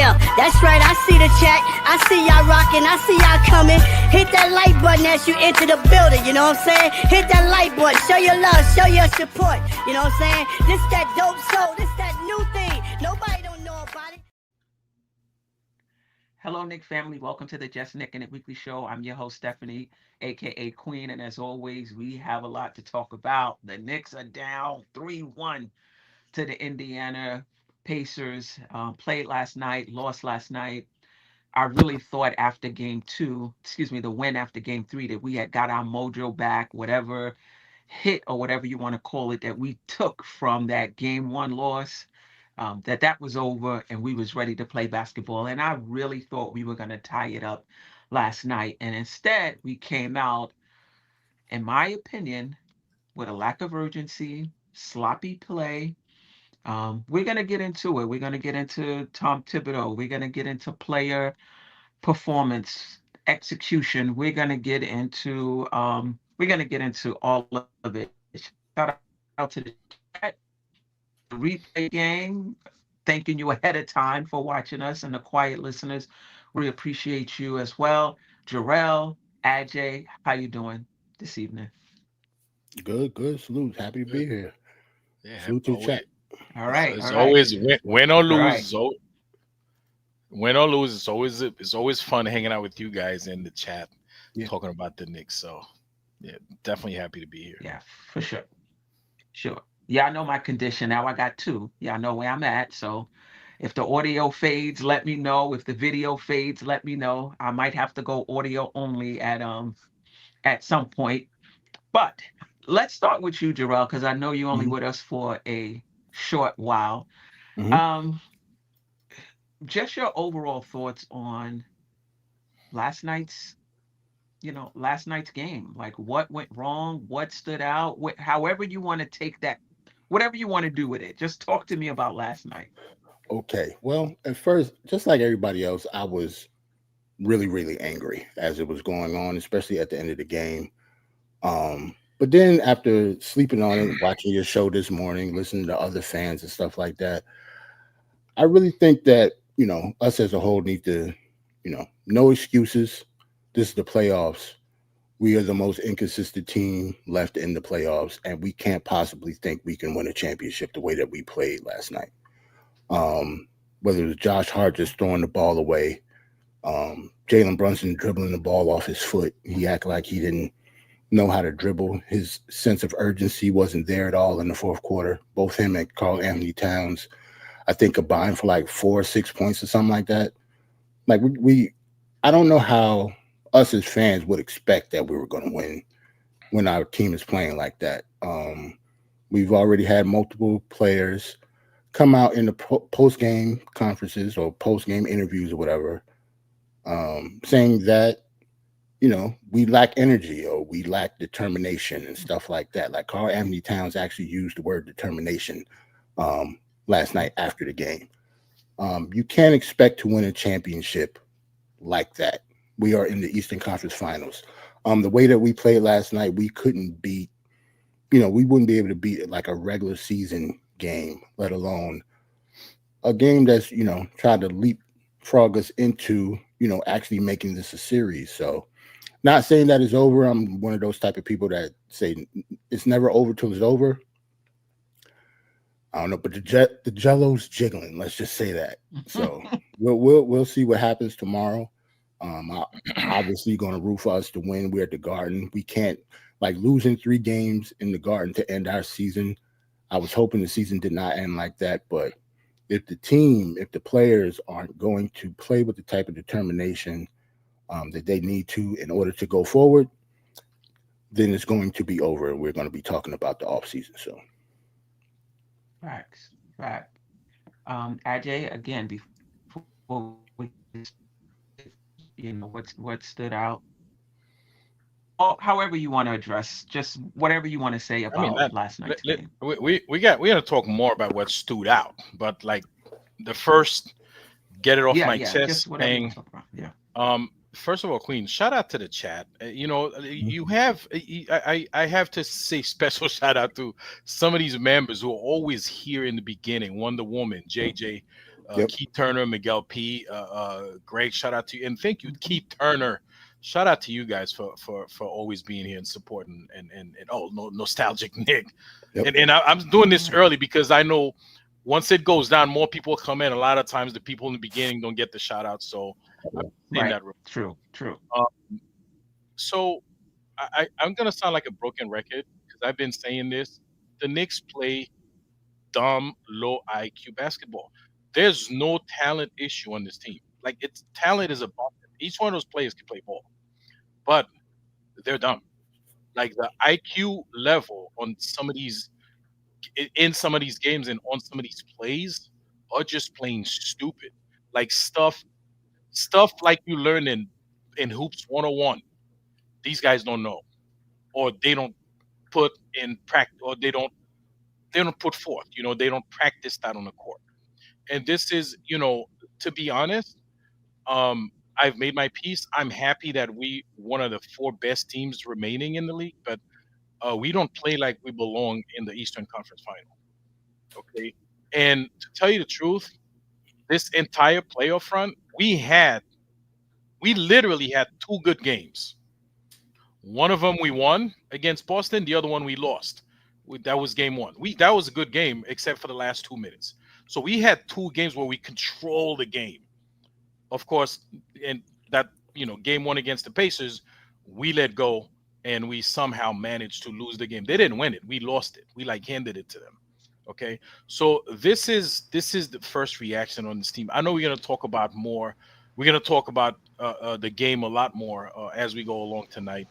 Yeah, that's right. I see the chat. I see y'all rocking. I see y'all coming. Hit that like button as you enter the building. You know what I'm saying? Hit that like button. Show your love. Show your support. You know what I'm saying? This that dope soul. This that new thing. Nobody don't know about it. Hello, Knick family. Welcome to the Just Knickin' It Weekly Show. I'm your host, Stephanie, aka Queen. And as always, we have a lot to talk about. The Knicks are down 3-1 to the Indiana Pacers. Played last night, lost last night. I really thought after the win after game 3, that we had got our mojo back, whatever hit or whatever you want to call it, that we took from that game 1 loss. That was over and we was ready to play basketball. And I really thought we were going to tie it up last night. And instead, we came out, in my opinion, with a lack of urgency, sloppy play. We're going to get into it. We're going to get into Tom Thibodeau. We're going to get into player performance, execution. We're going to get into all of it. Shout out to the chat, the replay game. Thanking you ahead of time for watching us, and the quiet listeners. We appreciate you as well. Jerrell, Ajay, how you doing this evening? Good, good. Salute. Happy to be here. Yeah, Salute to the chat. All right, it's all right, always win or all lose. right. Win or lose, it's always fun hanging out with you guys in the chat, Yeah. talking about the Knicks. So, yeah, definitely happy to be here. Yeah, for sure. Sure. Y'all know my condition now. I got 2. Y'all know where I'm at. So if the audio fades, let me know. If the video fades, let me know. I might have to go audio only at some point. But let's start with you, Jerrell, because I know you're only Mhm. with us for a short while. Mhm. Just your overall thoughts on last night's last night's game. Like, what went wrong, what stood out, however you want to take that, whatever you want to do with it. Just talk to me about last night. Okay. Well, at first, just like everybody else, I was really, really angry as it was going on, especially at the end of the game. But then after sleeping on it, watching your show this morning, listening to other fans and stuff like that, I really think that, us as a whole need to, no excuses. This is the playoffs. We are the most inconsistent team left in the playoffs, and we can't possibly think we can win a championship the way that we played last night. Whether it was Josh Hart just throwing the ball away, Jalen Brunson dribbling the ball off his foot. He acted like he didn't know how to dribble. His sense of urgency wasn't there at all in the fourth quarter. Both him and Karl Anthony Towns, I think, combined for like 4 or 6 points or something like that. Like I don't know how us as fans would expect that we were going to win when our team is playing like that. We've already had multiple players come out in the post-game conferences or post-game interviews or whatever, saying that, we lack energy or we lack determination and stuff like that. Like Karl Anthony Towns actually used the word determination last night after the game. You can't expect to win a championship like that. We are in the Eastern Conference Finals. The way that we played last night, we couldn't beat, we wouldn't be able to beat like a regular season game, let alone a game that's, tried to leapfrog us into, actually making this a series. So not saying that it's over. I'm one of those type of people that say it's never over till it's over. I don't know, but the Jello's jiggling. Let's just say that. So we'll see what happens tomorrow. I'm obviously going to root for us to win. We're at the Garden. We can't losing 3 games in the Garden to end our season. I was hoping the season did not end like that, but if the players aren't going to play with the type of determination that they need to in order to go forward, then it's going to be over. We're going to be talking about the offseason. So, Facts. Ajay, again, before we, what stood out, or however you want to address, just whatever you want to say I mean, about last night's game. we got to talk more about what stood out, but like the first, get it off my Just chest whatever you want thing. to talk about. Yeah. First of all, Queen, shout out to the chat. You have I have to say special shout out to some of these members who are always here in the beginning. Wonder Woman, JJ, Yep. Keith Turner, Miguel P, Greg, shout out to you, and thank you, Keith Turner. Shout out to you guys for always being here and supporting and oh no, nostalgic Nick. Yep. And I'm doing this early because I know once it goes down, more people come in. A lot of times the people in the beginning don't get the shout out. So I'm saying Right. that. True. So I'm gonna sound like a broken record because I've been saying this. The Knicks play dumb, low IQ basketball. There's no talent issue on this team. Like it's talent is above them. Each one of those players can play ball, but they're dumb. Like the IQ level on some of these in some of these games and on some of these plays are just plain stupid. Like stuff like you learn in hoops 101. These guys don't know, or they don't put in practice, or they don't put forth. They don't practice that on the court. And this is, to be honest, I've made my peace. I'm happy that we one of the four best teams remaining in the league, but we don't play like we belong in the Eastern Conference Final. Okay, and to tell you the truth, this entire playoff run, we literally had two good games. One of them we won against Boston. The other one we lost. That was game one. That was a good game, except for the last 2 minutes. So we had two games where we controlled the game. Of course, and that game one against the Pacers, we let go and we somehow managed to lose the game. They didn't win it. We lost it. We handed it to them. Okay. So this is the first reaction on this team. I know we're gonna talk about more. We're gonna talk about the game a lot more as we go along tonight.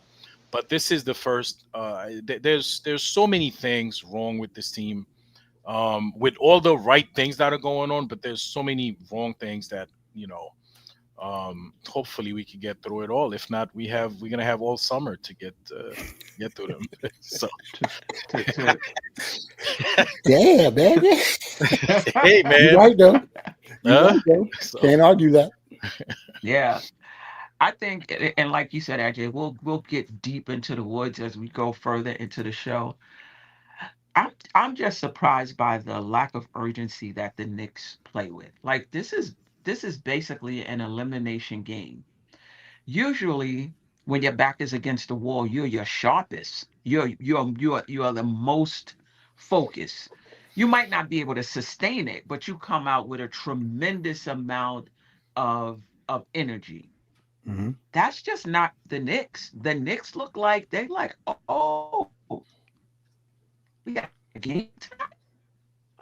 But this is the first. There's so many things wrong with this team, with all the right things that are going on, but there's so many wrong things that hopefully we can get through it all. If not, we're gonna have all summer to get through them. So, To Yeah, baby. hey You're man, right though. You're Huh? right though. So, Can't argue that. yeah. I think, and like you said, AJ, we'll get deep into the woods as we go further into the show. I'm just surprised by the lack of urgency that the Knicks play with. Like this is basically an elimination game. Usually, when your back is against the wall, you're your sharpest. You are the most focused. You might not be able to sustain it, but you come out with a tremendous amount of energy. Hmm. That's just not the Knicks. The Knicks look like they like, oh, we got a game tonight.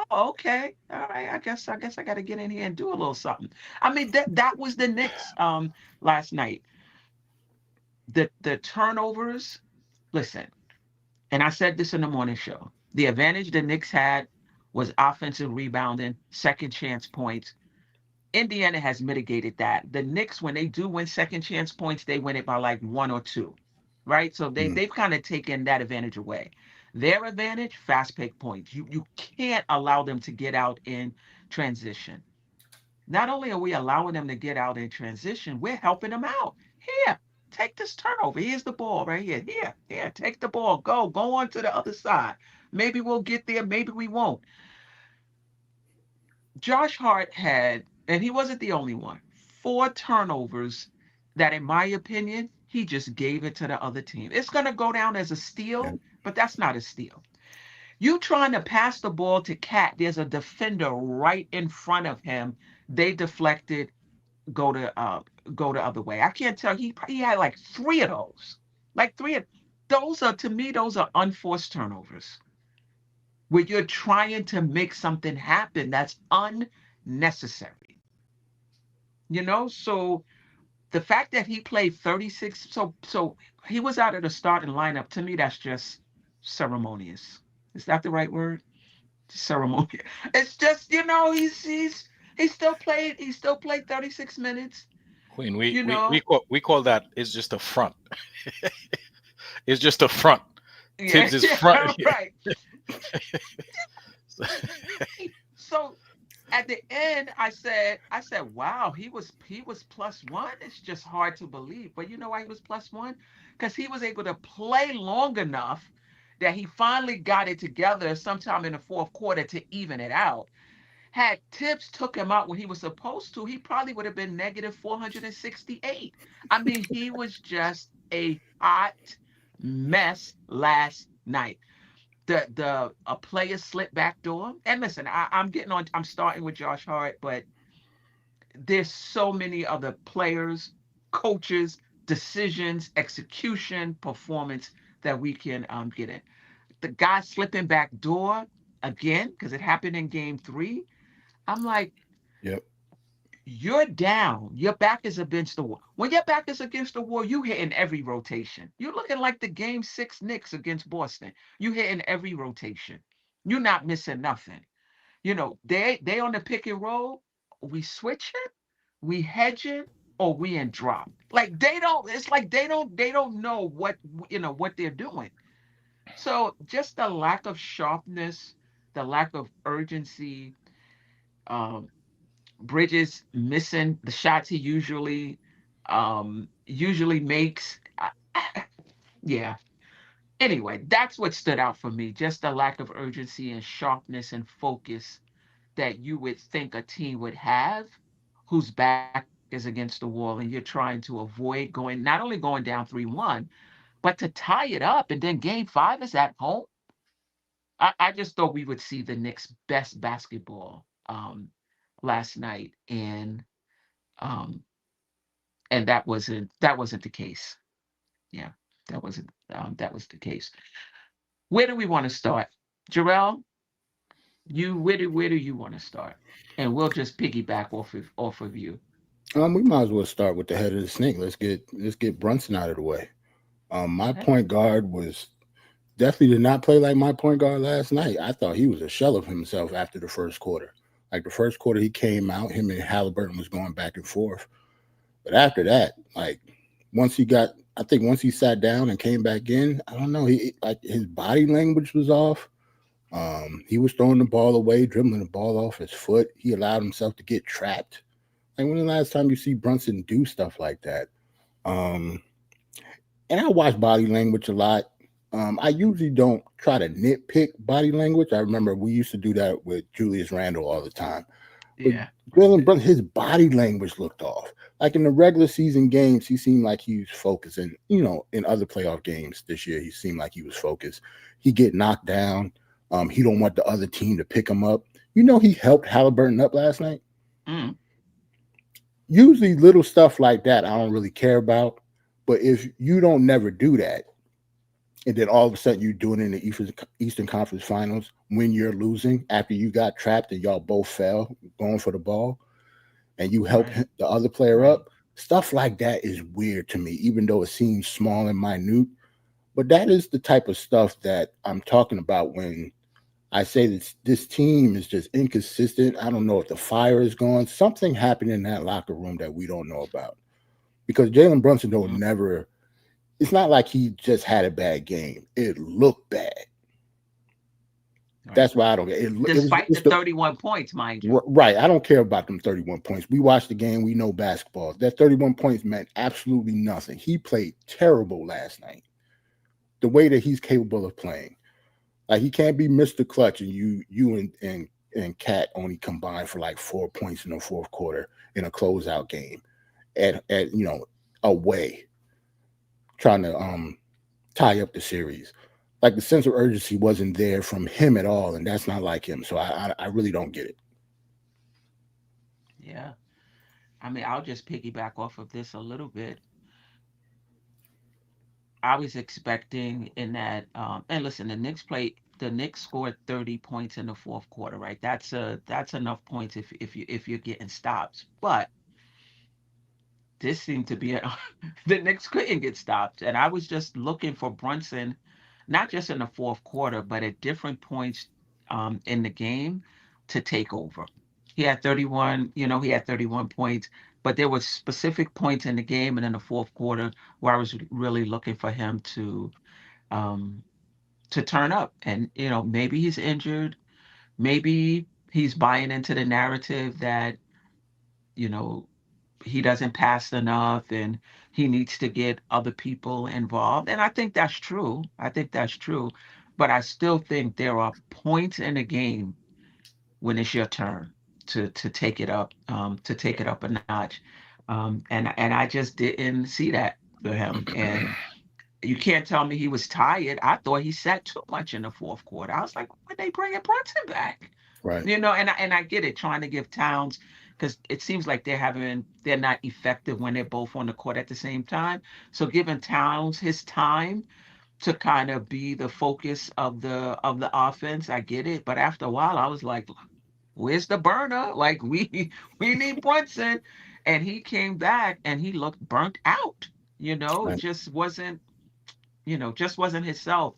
Oh, okay. All right. I guess I got to get in here and do a little something. I mean, that was the Knicks last night. The turnovers. Listen, and I said this in the morning show. The advantage the Knicks had was offensive rebounding, second chance points. Indiana has mitigated that. The Knicks, when they do win second chance points, they win it by like one or two, right? So they've kind of taken that advantage away. Their advantage, fast pick points. You can't allow them to get out in transition. Not only are we allowing them to get out in transition, we're helping them out. Here, take this turnover. Here's the ball right here. Here, take the ball. Go on to the other side. Maybe we'll get there. Maybe we won't. Josh Hart had, and he wasn't the only one, four turnovers that, in my opinion, he just gave it to the other team. It's going to go down as a Yeah. steal, but that's not a steal. You trying to pass the ball to Cat, there's a defender right in front of him. They deflected, go to go the other way. I can't tell. He had like three of those. Like three of those are, to me, those are unforced turnovers where you're trying to make something happen that's unnecessary. So the fact that he played 36, so he was out of the starting lineup, to me that's just ceremonious. Is that the right word? Ceremonious. It's just, he still played 36 minutes, Queen, you know. we call that is just a front. It's just a front. Yeah, Tibbs is front. yeah, right. So at the end, I said, wow, he was plus one. It's just hard to believe. But you know why he was plus one? Because he was able to play long enough that he finally got it together sometime in the fourth quarter to even it out. Had Tibbs took him out when he was supposed to, he probably would have been negative 468. I mean, he was just a hot mess last night. The a player slipped back door. And listen, I'm getting on. I'm starting with Josh Hart, but there's so many other players, coaches, decisions, execution, performance that we can get in. The guy slipping back door again because it happened in game 3. I'm like, Yep. you're down. Your back is against the wall. When your back is against the wall, you hitting every rotation. You're looking like the game 6 Knicks against Boston. You hitting every rotation. You're not missing nothing. They on the pick and roll. We switching, we hedging, or we in drop. Like they don't. It's like they don't know what they're doing. So just the lack of sharpness, the lack of urgency. Um, Bridges missing the shots he usually makes. Yeah. Anyway, that's what stood out for me. Just the lack of urgency and sharpness and focus that you would think a team would have whose back is against the wall and you're trying to avoid not only going down 3-1, but to tie it up and then game 5 is at home. I just thought we would see the Knicks' best basketball last night, um, and that wasn't the case. Yeah, that was the case. Where do we want to start, Jerrell? Where do you want to start? And we'll just piggyback off of you. We might as well start with the head of the snake. Let's get Brunson out of the way. My Okay. point guard was definitely did not play like my point guard last night. I thought he was a shell of himself after the first quarter. Like the first quarter, he came out, him and Halliburton was going back and forth. But after that, like I think once he sat down and came back in, I don't know, he like his body language was off. He was throwing the ball away, dribbling the ball off his foot. He allowed himself to get trapped. Like when the last time you see Brunson do stuff like that? Um, and I watch body language a lot. I usually don't try to nitpick body language. I remember we used to do that with Julius Randle all the time. But Yeah. Jalen Brunson, his body language looked off. Like in the regular season games, he seemed like he was focused. And, in other playoff games this year, he seemed like he was focused. He get knocked down. He don't want the other team to pick him up. He helped Halliburton up last night. Mm. Usually little stuff like that I don't really care about. But if you don't never do that, and then all of a sudden you're doing it in the Eastern Conference Finals when you're losing after you got trapped and y'all both fell going for the ball, and you help Right. the other player Right. up. Stuff like that is weird to me, even though it seems small and minute. But that is the type of stuff that I'm talking about when I say this team is just inconsistent. I don't know if the fire is gone. Something happened in that locker room that we don't know about. Because Jalen Brunson don't Mhm. never. It's not like he just had a bad game. It looked bad. Right. That's why I don't get it. It was Despite it's the the 31 points, mind you. right. I don't care about them 31 points. We watched the game. We know basketball. That 31 points meant absolutely nothing. He played terrible last night. The way that he's capable of playing, like he can't be Mr. Clutch, and you and Cat only combined for like 4 points in the fourth quarter in a closeout game at away, trying to tie up the series. Like the sense of urgency wasn't there from him at all, and that's not like him. So I really don't get it. Yeah. I mean, I'll just piggyback off of this a little bit. I was expecting in that, and listen, the Knicks scored 30 points in the fourth quarter, right? That's enough points if you're getting stops. But this seemed to be the Knicks couldn't get stopped, and I was just looking for Brunson, not just in the fourth quarter, but at different points in the game to take over. He had 31 points, but there were specific points in the game and in the fourth quarter where I was really looking for him um, to turn up. And maybe he's injured, maybe he's buying into the narrative that you know he doesn't pass enough and he needs to get other people involved. And I think that's true. I think that's true. But I still think there are points in the game when it's your turn. to take it up a notch. And I just didn't see that for him. And you can't tell me he was tired. I thought he sat too much in the fourth quarter. I was like, when they bringing Brunson back? Right. And I get it, trying to give Towns, because it seems like they're not effective when they're both on the court at the same time. So giving Towns his time to kind of be the focus of the offense, I get it. But after a while, I was like, where's the burner? Like we need Brunson. And he came back and he looked burnt out. Right. Just wasn't himself.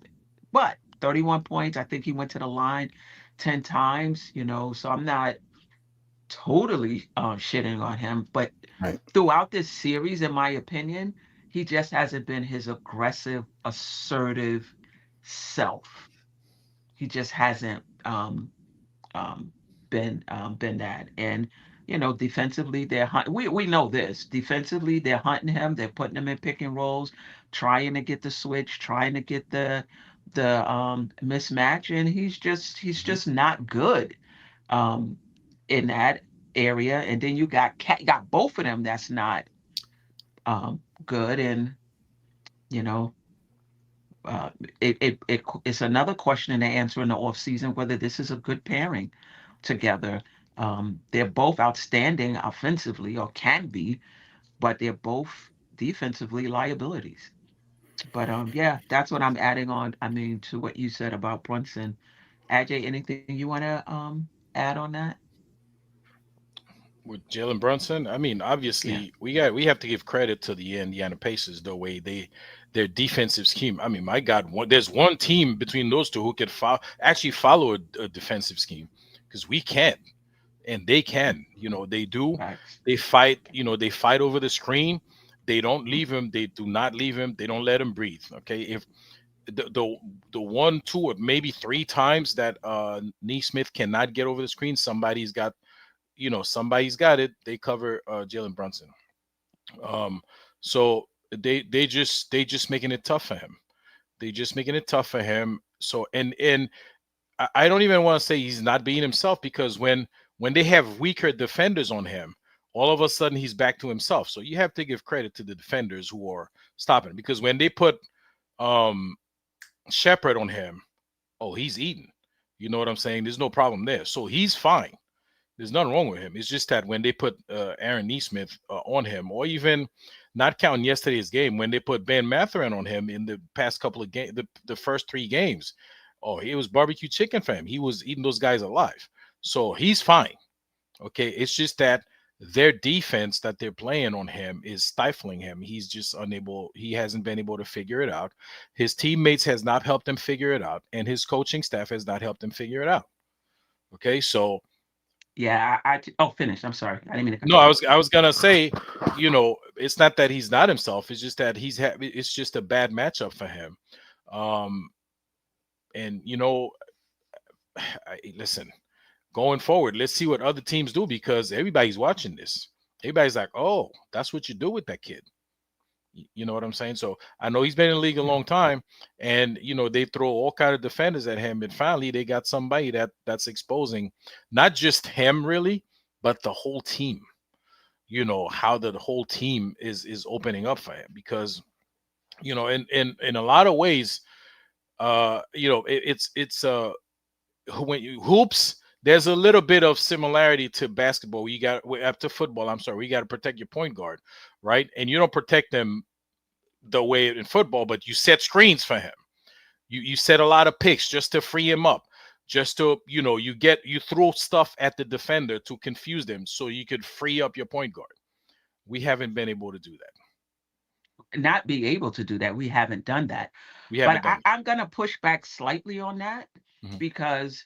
But 31 points, I think he went to the line 10 times, so I'm not totally shitting on him. But Right. throughout this series, in my opinion, he just hasn't been his aggressive, assertive self. He just hasn't um, been that. And defensively, they're we know this. Defensively, they're hunting him. They're putting him in pick and rolls, trying to get the switch, trying to get the mismatch, and he's just not good um, in that area. And then you got both of them that's not good, and you know uh, it's another question to answer in the off season whether this is a good pairing together. They're both outstanding offensively, or can be, but they're both defensively liabilities. But yeah, that's what I'm adding on. I mean, to what you said about Brunson. AJ, anything you want to add on that? With Jalen Brunson, I mean, Yeah. obviously we have to give credit to the Indiana Pacers the way their defensive scheme. I mean, my God, there's one team between those two who could actually follow a defensive scheme, because we can't and they can. They do. Facts. They fight. They fight over the screen. They don't leave him. They do not leave him. They don't let him breathe. Okay, if the one, two, or maybe three times that Neesmith cannot get over the screen, somebody's got it. They cover Jalen Brunson. Um, so they just making it tough for him. They just making it tough for him. So and I don't even want to say he's not being himself, because when they have weaker defenders on him, all of a sudden he's back to himself. So you have to give credit to the defenders who are stopping, because when they put um Shepard on him, oh, he's eating. You know what I'm saying? There's no problem there. So he's fine. There's nothing wrong with him. It's just that when they put Aaron Neesmith on him, or even not counting yesterday's game, when they put Ben Mathurin on him in the past couple of games, the first three games, oh, it was barbecue chicken for him. He was eating those guys alive. So he's fine. Okay. It's just that their defense that they're playing on him is stifling him. He's just unable. He hasn't been able to figure it out. His teammates has not helped him figure it out, and his coaching staff has not helped him figure it out. Okay. So Yeah. Finish. I'm sorry. I didn't mean to cut no, you I off. was I was gonna say, it's not that he's not himself. It's just that it's just a bad matchup for him. Um, and listen, going forward, let's see what other teams do, because everybody's watching this. Everybody's like, oh, that's what you do with that kid. You know what I'm saying? So I know he's been in the league a long time, and they throw all kind of defenders at him, and finally they got somebody that's exposing not just him really, but the whole team. How the whole team is opening up for him, because in a lot of ways, it's when you hoops, there's a little bit of similarity to basketball. You got after football. I'm sorry, you got to protect your point guard, right? And you don't protect them the way in football, but you set screens for him. You set a lot of picks just to free him up, just to you throw stuff at the defender to confuse them, so you could free up your point guard. We haven't been able to do that. Not be able to do that. We haven't done that. We But haven't done I'm going to push back slightly on that, that. Mhm. because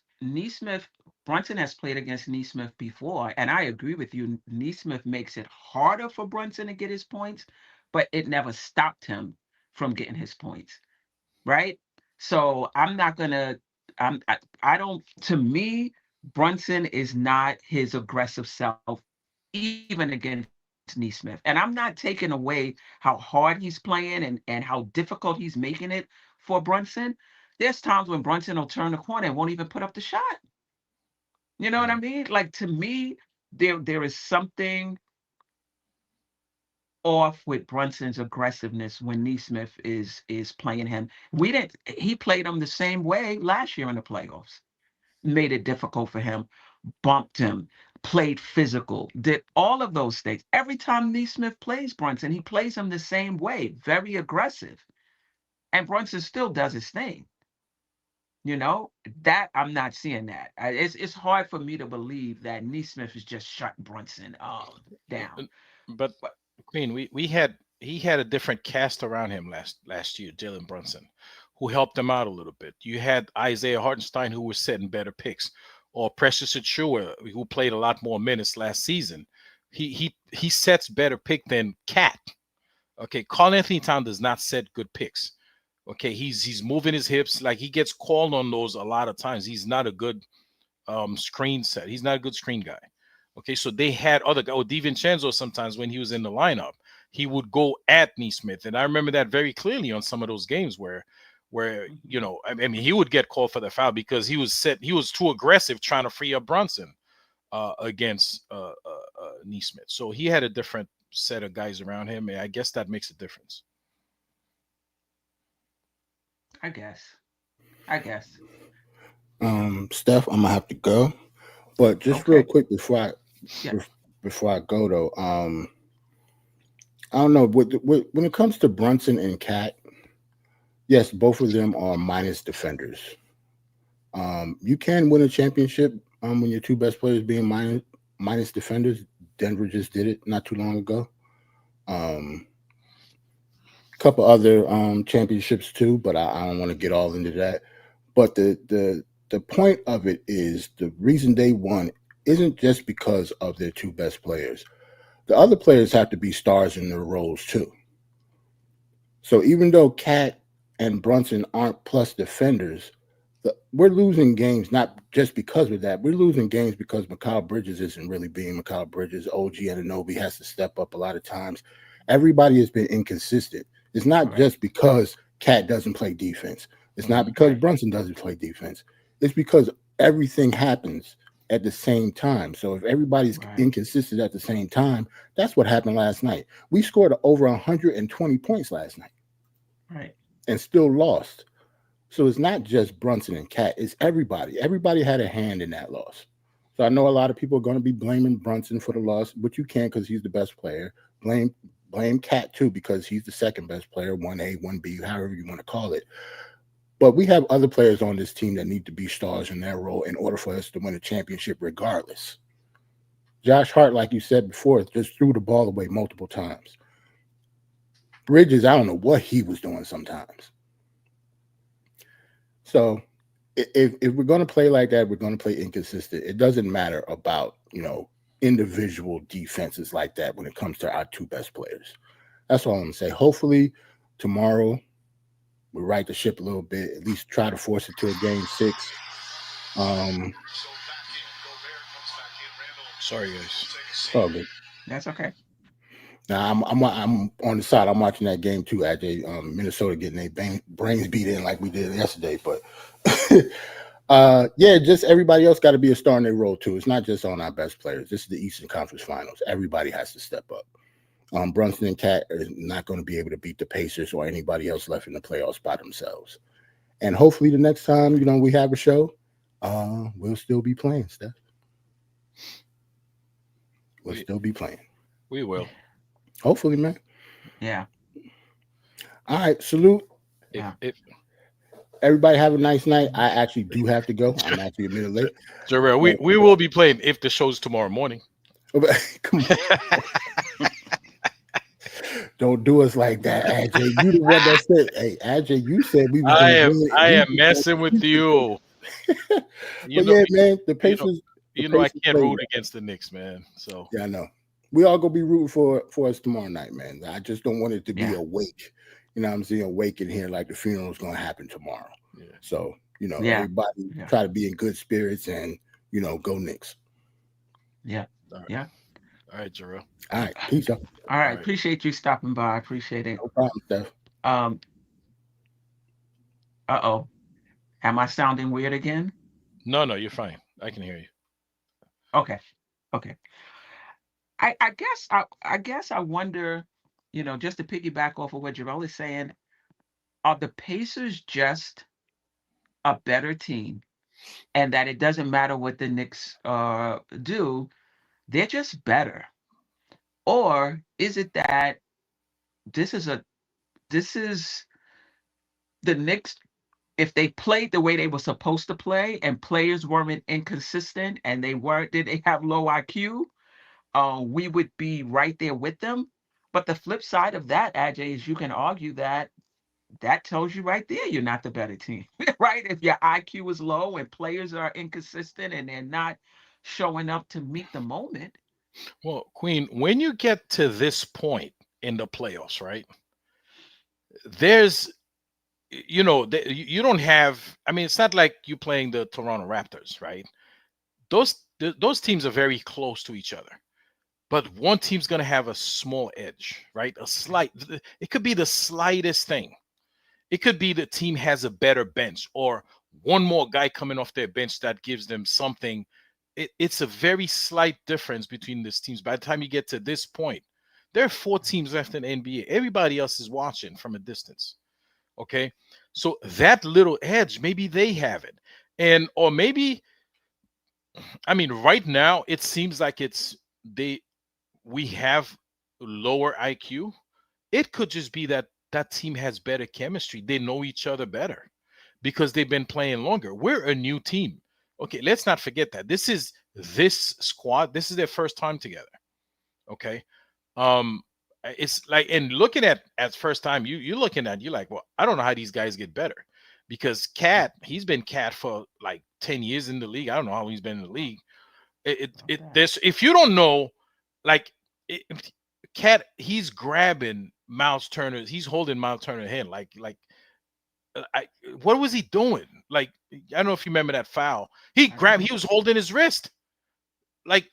Brunson has played against Neesmith before, and I agree with you. Neesmith makes it harder for Brunson to get his points, but it never stopped him from getting his points, right? So I'm not going to, I don't, to me, Brunson is not his aggressive self, even against Neesmith. And I'm not taking away how hard he's playing and how difficult he's making it for Brunson. There's times when Brunson will turn the corner and won't even put up the shot. You know what I mean? Like to me, there is something off with Brunson's aggressiveness when Neesmith is playing him. We didn't he played him the same way last year in the playoffs. Made it difficult for him, bumped him, played physical, did all of those things. Every time Neesmith plays Brunson, he plays him the same way, very aggressive. And Brunson still does his thing. You know, that I'm not seeing that. It's hard for me to believe that Neesmith is just shutting Brunson down. Uh, But But Queen, we had he had a different cast around him last year, Jalen Brunson, who helped him out a little bit. You had Isaiah Hartenstein, who was setting better picks, or Precious Achua, who played a lot more minutes last season. He sets better pick than Cat. Okay, Carl Anthony Town does not set good picks. Okay, he's moving his hips, like he gets called on those a lot of times. He's not a good screen set. He's not a good screen guy. Okay, so they had other guys. Oh, DiVincenzo sometimes when he was in the lineup, he would go at Neesmith, and I remember that very clearly on some of those games where I mean he would get called for the foul because he was too aggressive trying to free up Brunson against Neesmith. So he had a different set of guys around him, and I guess that makes a difference. I guess. I guess. Steph, I'm gonna have to go, but just real Okay. quick before I Yeah. before I go though, I don't know. When it comes to Brunson and Cat, yes, both of them are minus defenders. You can win a championship when your two best players being minus defenders. Denver just did it not too long ago. A couple other championships too, but I don't want to get all into that. But the point of it is the reason they won isn't just because of their two best players. The other players have to be stars in their roles too. So even though Cat and Brunson aren't plus defenders, we're losing games not just because of that. We're losing games because Mikal Bridges isn't really being Mikal Bridges. OG Anunoby has to step up a lot of times. Everybody has been inconsistent. It's not Right. just because Cat doesn't play defense. It's not because Right. Brunson doesn't play defense. It's because everything happens at the same time. So if everybody's Right. inconsistent at the same time, that's what happened last night. We scored over 120 points last night Right. and still lost. So it's not just Brunson and Cat, it's everybody. Everybody had a hand in that loss. So I know a lot of people are going to be blaming Brunson for the loss, but you can't because he's the best player. Blame Cat too because he's the second best player, 1A, 1B, however you want to call it. But we have other players on this team that need to be stars in their role in order for us to win a championship regardless. Josh Hart, like you said before, just threw the ball away multiple times. Bridges, I don't know what he was doing sometimes. So if we're going to play like that, we're going to play inconsistent. It doesn't matter about, individual defenses like that when it comes to our two best players. That's all I'm going to say. Hopefully tomorrow we right the ship a little bit, at least try to force it to a game 6. Sorry, guys. Oh, good. That's okay. Now I'm on the side. I'm watching that game too. Ajay, Minnesota getting their brains beat in like we did yesterday. But yeah, just everybody else got to be a star in their role too. It's not just on our best players. This is the Eastern Conference Finals. Everybody has to step up. Brunson and Cat are not going to be able to beat the Pacers or anybody else left in the playoffs by themselves. And hopefully the next time we have a show, we'll still be playing, Steph. We'll still be playing. We will. Hopefully, man. Yeah. All right. Salute. If Everybody have a nice night. I actually do have to go. I'm actually a minute late. Jerrell, we will be playing if the show's tomorrow morning. Come on. Don't do us like that, Ajay. You the one that said, hey, Ajay, you said we were I am messing with you. But yeah, man, the Pacers. I can't play root well. against the Knicks, man. So Yeah, I know. We all gonna be rooting for us tomorrow night, man. I just don't want it to be Yeah. a wake. You know what I'm saying? Awake in here like the funeral is gonna happen tomorrow. yeah. So, Yeah. everybody Yeah. try to be in good spirits and go Knicks. Yeah. All right. Yeah. All right, Jerrell. All right, peace out. All right. right. Appreciate you stopping by. I appreciate it. No problem, Steph. Uh-oh. Am I sounding weird again? No, you're fine. I can hear you. Okay. Okay. I guess I wonder, just to piggyback off of what Jerrell is saying, are the Pacers just a better team, and that it doesn't matter what the Knicks do, they're just better? Or is it that this is a this is the Knicks, if they played the way they were supposed to play and players weren't inconsistent and did they have low IQ, we would be right there with them. But the flip side of that, Ajay, is you can argue that that tells you right there you're not the better team, right? If your IQ is low and players are inconsistent and they're not showing up to meet the moment. Well, Queen, when you get to this point in the playoffs, right? There's, you don't have. I mean, it's not like you playing the Toronto Raptors, right? Those teams are very close to each other, but one team's going to have a small edge, right? A slight. It could be the slightest thing. It could be the team has a better bench or one more guy coming off their bench that gives them something. It's a very slight difference between these teams. By the time you get to this point, there are 4 teams left in the NBA. Everybody else is watching from a distance. Okay. So that little edge, maybe they have it. And, or maybe, I mean, right now, it seems like we have lower IQ. It could just be that that team has better chemistry. They know each other better because they've been playing longer. We're a new team. Okay, let's not forget that. This squad, this is their first time together. Okay. Um it's like, and looking at first time, you're looking at, you're like, well, I don't know how these guys get better, because he's been Cat for like 10 years in the league. I don't know how long he's been in the league. Okay. There's, if you don't know, like, Cat, he's grabbing Miles Turner, he's holding Miles Turner's hand, I, what was he doing? Like, I don't know if you remember that foul. He was holding his wrist. Like,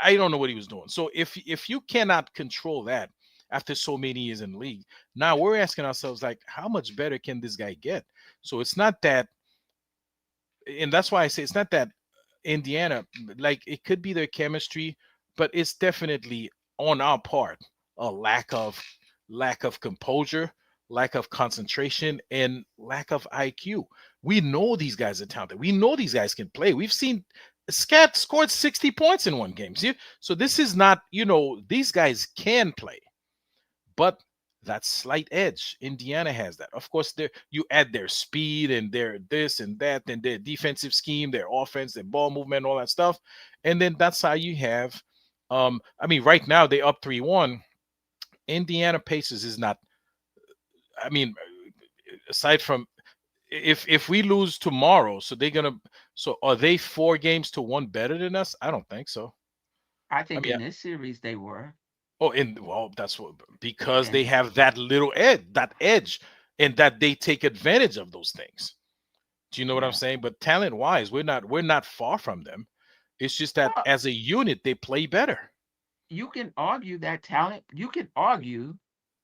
I don't know what he was doing. So if you cannot control that after so many years in the league, now we're asking ourselves, like, how much better can this guy get? So it's not that, and that's why I say it's not that Indiana, like, it could be their chemistry, but it's definitely on our part a lack of composure, lack of concentration, and lack of IQ. We know these guys are talented. We know these guys can play. We've seen Scat scored 60 points in one game. See? So this is not, these guys can play, but that slight edge, Indiana has that. Of course, you add their speed and their this and that, and their defensive scheme, their offense, their ball movement, all that stuff. And then that's how you have, I mean, right now they up 3-1. Indiana Pacers is not, I mean, aside from, if we lose tomorrow, so are they 4 games to 1 better than us? I don't think so. I I think mean, in this series they were. well, that's what, because they And have that little edge, and that they take advantage of those things. Do you know what I'm yeah. saying? But talent wise, we're not far from them. It's just that Well, as a unit, they play better. you can argue that talent. You can argue.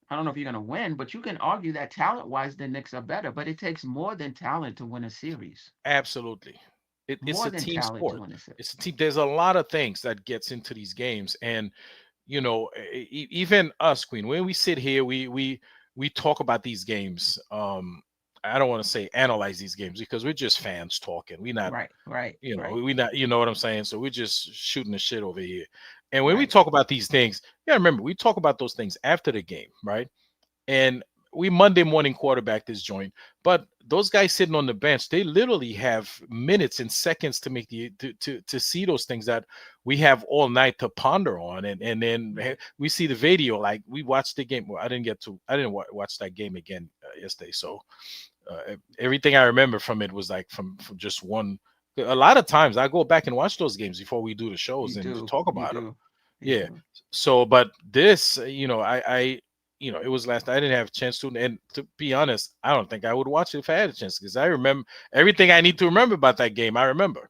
I don't know if you're going to win, but you can argue that talent-wise, the Knicks are better. But it takes more than talent to win a series. Absolutely. It's More a than team talent to sport. win a series. It's a team. There's a lot of things that gets into these games, and even us, Queen, when we sit here, we talk about these games. I don't want to say analyze these games, because we're just fans talking. We're not, Right, right, right, we not, you know what I'm saying? So we're just shooting the shit over here. And when we right. talk about these things, yeah, remember, we talk about those things after the game, right? And we Monday morning quarterback this joint, but those guys sitting on the bench, they literally have minutes and seconds to make to see those things that we have all night to ponder on, and then we see the video. Like, we watched the game. Well, I didn't watch that game again yesterday. So everything I remember from it was like from just one. A lot of times I go back and watch those games before we do the You shows and to do, talk you about them. do, you Yeah. do. So, but this, it was last. I didn't have a chance to, and to be honest, I don't think I would watch it if I had a chance, because I remember everything I need to remember about that game. I remember.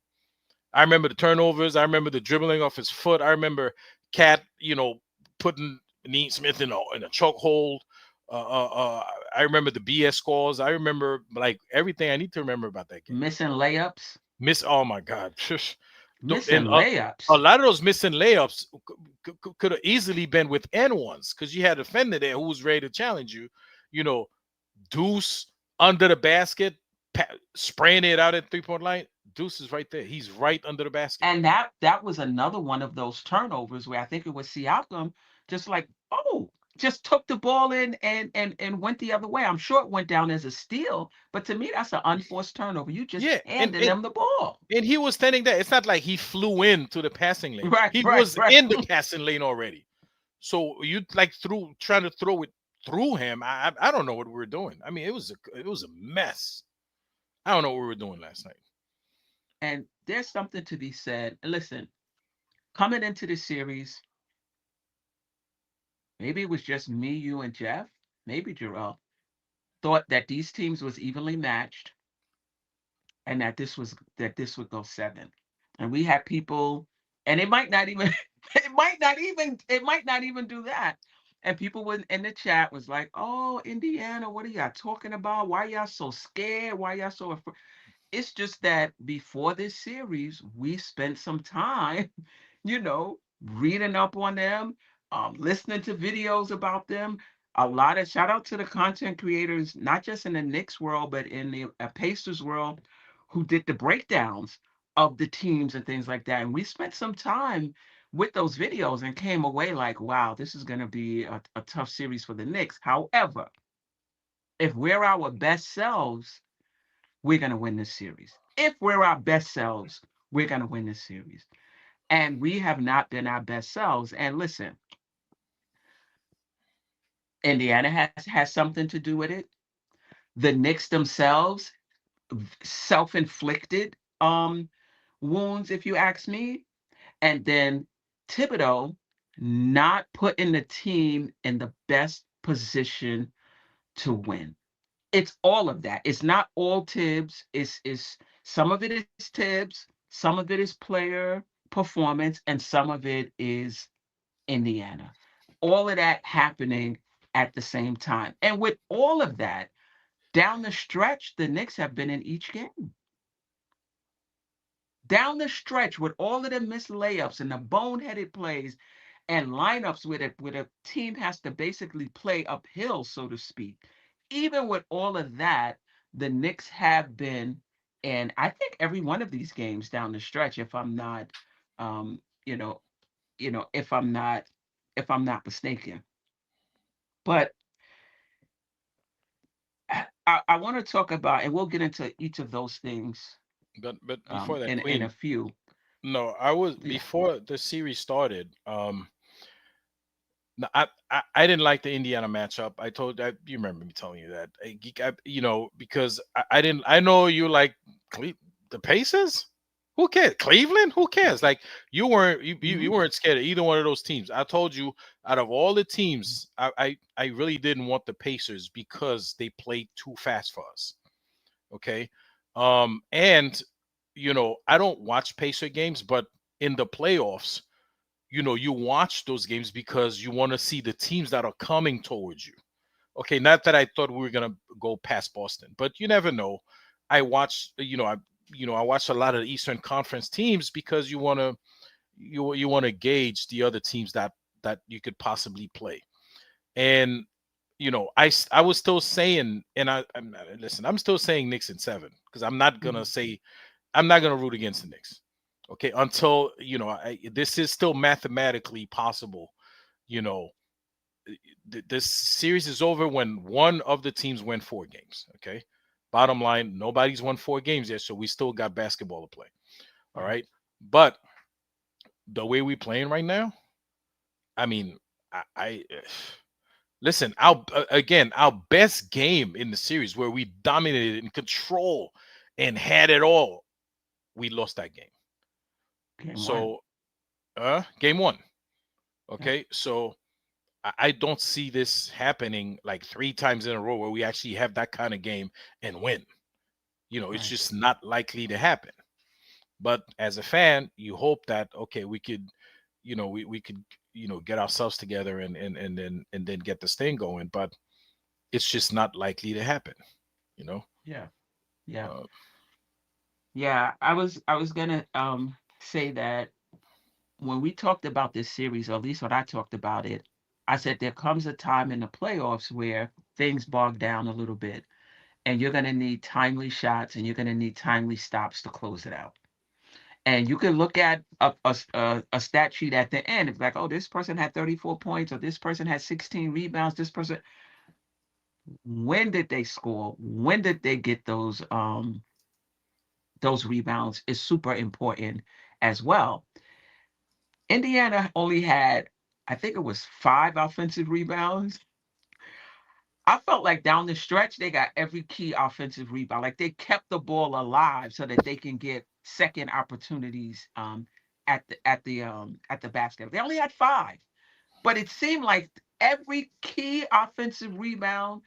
I remember the turnovers. I remember the dribbling off his foot. I remember Cat, putting Neat Smith in a chokehold. I remember the BS scores. I remember, like, everything I need to remember about that game. Missing layups. Oh my God. Missing And a layups. lot of those missing layups could have easily been with N1s because you had a defender there who was ready to challenge you. You know, Deuce under the basket, spraying it out at 3-point line. Deuce is right there. He's right under the basket. And that was another one of those turnovers where I think it was Siakam just like, oh, just took the ball in and went the other way. I'm sure it went down as a steal, but to me that's an unforced turnover. You just Yeah, handed them the ball. and he was standing there. It's not like he flew into the passing lane. Right, He right, was right. in the passing lane already. So you like trying to throw it through him. I don't know what we were doing. I mean, it was a mess. I don't know what we were doing last night. And there's something to be said. Listen, coming into the series, maybe it was just me, you, and Geoff, maybe Jerrell, thought that these teams was evenly matched and that this would go 7. And we had people, and it might not even it might not even do that. And people in the chat was like, "Oh, Indiana, what are y'all talking about? Why y'all so scared? Why y'all so afraid?" It's just that before this series, we spent some time, reading up on them, listening to videos about them. A lot of shout out to the content creators, not just in the Knicks world, but in the Pacers world, who did the breakdowns of the teams and things like that. And we spent some time with those videos and came away like, wow, this is going to be a tough series for the Knicks. However, if we're our best selves, we're going to win this series. If we're our best selves, we're going to win this series. And we have not been our best selves. And listen, Indiana has something to do with it. The Knicks themselves, self-inflicted wounds, if you ask me. And then Thibodeau not putting the team in the best position to win. It's all of that. It's not all Tibbs. It's some of it is Tibbs, some of it is player performance, and some of it is Indiana. All of that happening at the same time. And with all of that, down the stretch, the Knicks have been in each game. Down the stretch, with all of the missed layups and the boneheaded plays and lineups where a team has to basically play uphill, so to speak. Even with all of that, the Knicks have been, and I think every one of these games down the stretch, if I'm not, um, you know, if I'm not mistaken. But I want to talk about, and we'll get into each of those things But before that, in a Queen, few. no, I was Yeah. before the series started. No, I didn't like the Indiana matchup. I told that you remember me telling you that. Because I didn't. I know you like the Pacers. Who cares? Cleveland. Who cares? Like you Mhm. weren't scared of either one of those teams. I told you out of all the teams, I really didn't want the Pacers because they played too fast for us. Okay, and I don't watch Pacer games, but in the playoffs you watch those games because you want to see the teams that are coming towards you. Okay, not that I thought we were gonna go past Boston, but you never know. I watched, I watched a lot of the Eastern Conference teams because you want to gauge the other teams that you could possibly play. And I was still saying, and listen, I'm still saying Knicks in 7 because I'm not gonna root against the Knicks. Okay, until this is still mathematically possible. You know, this series is over when one of the teams win 4 games. Okay, bottom line, nobody's won 4 games yet, so we still got basketball to play. All Right. right, but the way we playing right now, I mean, I listen. Our best game in the series where we dominated and control and had it all, we lost that game. Game one. So, game 1. Yeah. Okay, so I don't see this happening like 3 times in a row where we actually have that kind of game and win. It's Right. just not likely to happen. But as a fan, you hope that okay, we could, we could, get ourselves together and then get this thing going. But it's just not likely to happen. You know. Yeah. Yeah. Uh, Yeah. I was gonna say that when we talked about this series, or at least when I talked about it, I said there comes a time in the playoffs where things bog down a little bit, and you're going to need timely shots and you're going to need timely stops to close it out. And you can look at a stat sheet at the end. It's like, oh, this person had 34 points, or this person had 16 rebounds. This person, when did they score? When did they get those rebounds is super important as well. Indiana only had, I think it was 5 offensive rebounds. I felt like down the stretch they got every key offensive rebound. Like they kept the ball alive so that they can get second opportunities at the basket. They only had 5, but it seemed like every key offensive rebound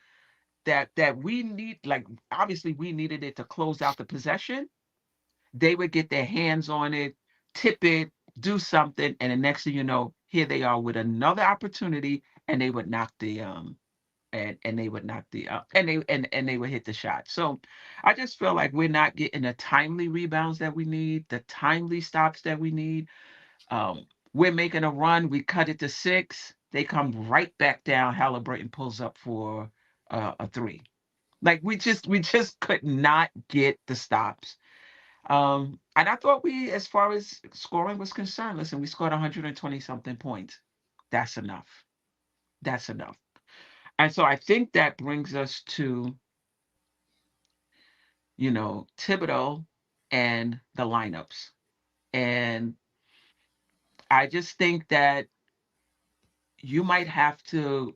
that we need, like obviously we needed it to close out the possession. They would get their hands on it, tip it, do something, and the next thing you know, here they are with another opportunity, and they would knock the and they would knock the and they would hit the shot. So I just feel like we're not getting the timely rebounds that we need, the timely stops that we need. We're making a run, we cut it to 6, they come right back down. Halliburton pulls up for a 3. Like we just could not get the stops. And I thought we, as far as scoring was concerned, listen, we scored 120 something points. That's enough. That's enough. And so I think that brings us to, Thibodeau and the lineups. And I just think that you might have to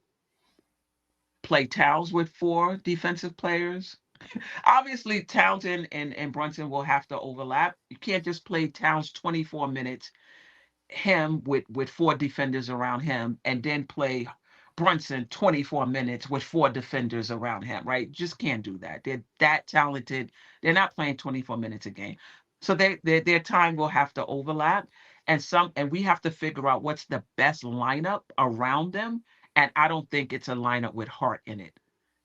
play Towns with 4 defensive players. Obviously, Townsend and Brunson will have to overlap. You can't just play Towns 24 minutes, him with 4 defenders around him, and then play Brunson 24 minutes with 4 defenders around him, right? Just can't do that. They're that talented. They're not playing 24 minutes a game. So their time will have to overlap, and we have to figure out what's the best lineup around them. And I don't think it's a lineup with heart in it.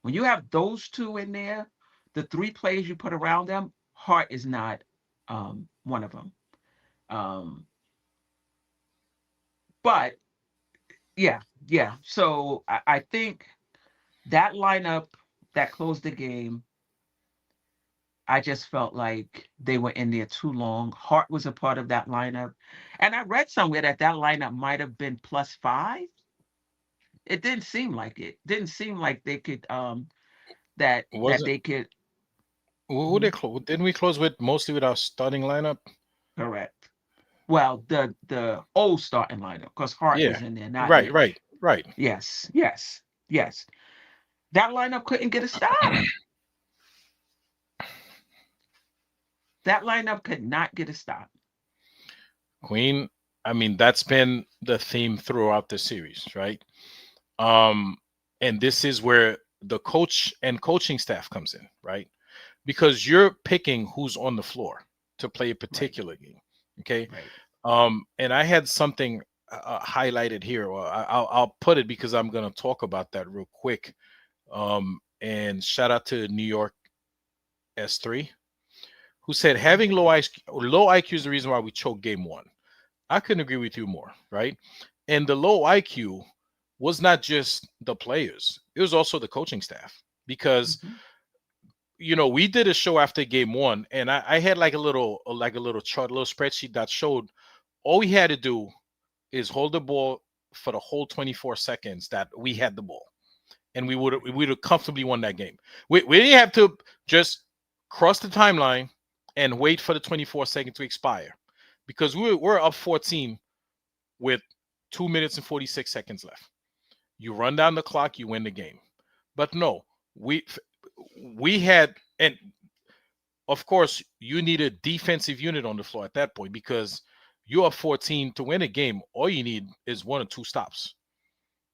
When you have those 2 in there, the 3 players you put around them, Hart is not one of them. But yeah. So I think that lineup that closed the game, I just felt like they were in there too long. Hart was a part of that lineup. And I read somewhere that lineup might have been +5. It didn't seem like it. Didn't seem like they could that Was it? they could. Who Mhm, they close? Didn't we close with mostly with our starting lineup? correct. Well, the old starting lineup, because Hart Yeah. was in there, not Right. new. Right. Right. Yes. That lineup couldn't get a stop. That lineup could not get a stop. Queen. I mean, that's been the theme throughout the series, right? Um, and this is where the coach and coaching staff comes in, right? Because you're picking who's on the floor to play a Right, particular game. Okay. right. And I had something highlighted here. Or I'll put it because I'm going to talk about that real quick. And shout out to New York S3, who said Mhm. having low IQ is the reason why we choked game 1. I couldn't agree with you more, right? And the low IQ was not just the players; it was also the coaching staff. Because Mhm. we did a show after game 1, and I had like a little chart, a little spreadsheet that showed all we had to do is hold the ball for the whole 24 seconds that we had the ball, and we would have comfortably won that game. We didn't have to just cross the timeline and wait for the 24 seconds to expire, because we're up 14 with 2 minutes and 46 seconds left. You run down the clock, you win the game. But no, we had, and of course you need a defensive unit on the floor at that point, because you're up 14 to win a game. All you need is 1 or 2 stops.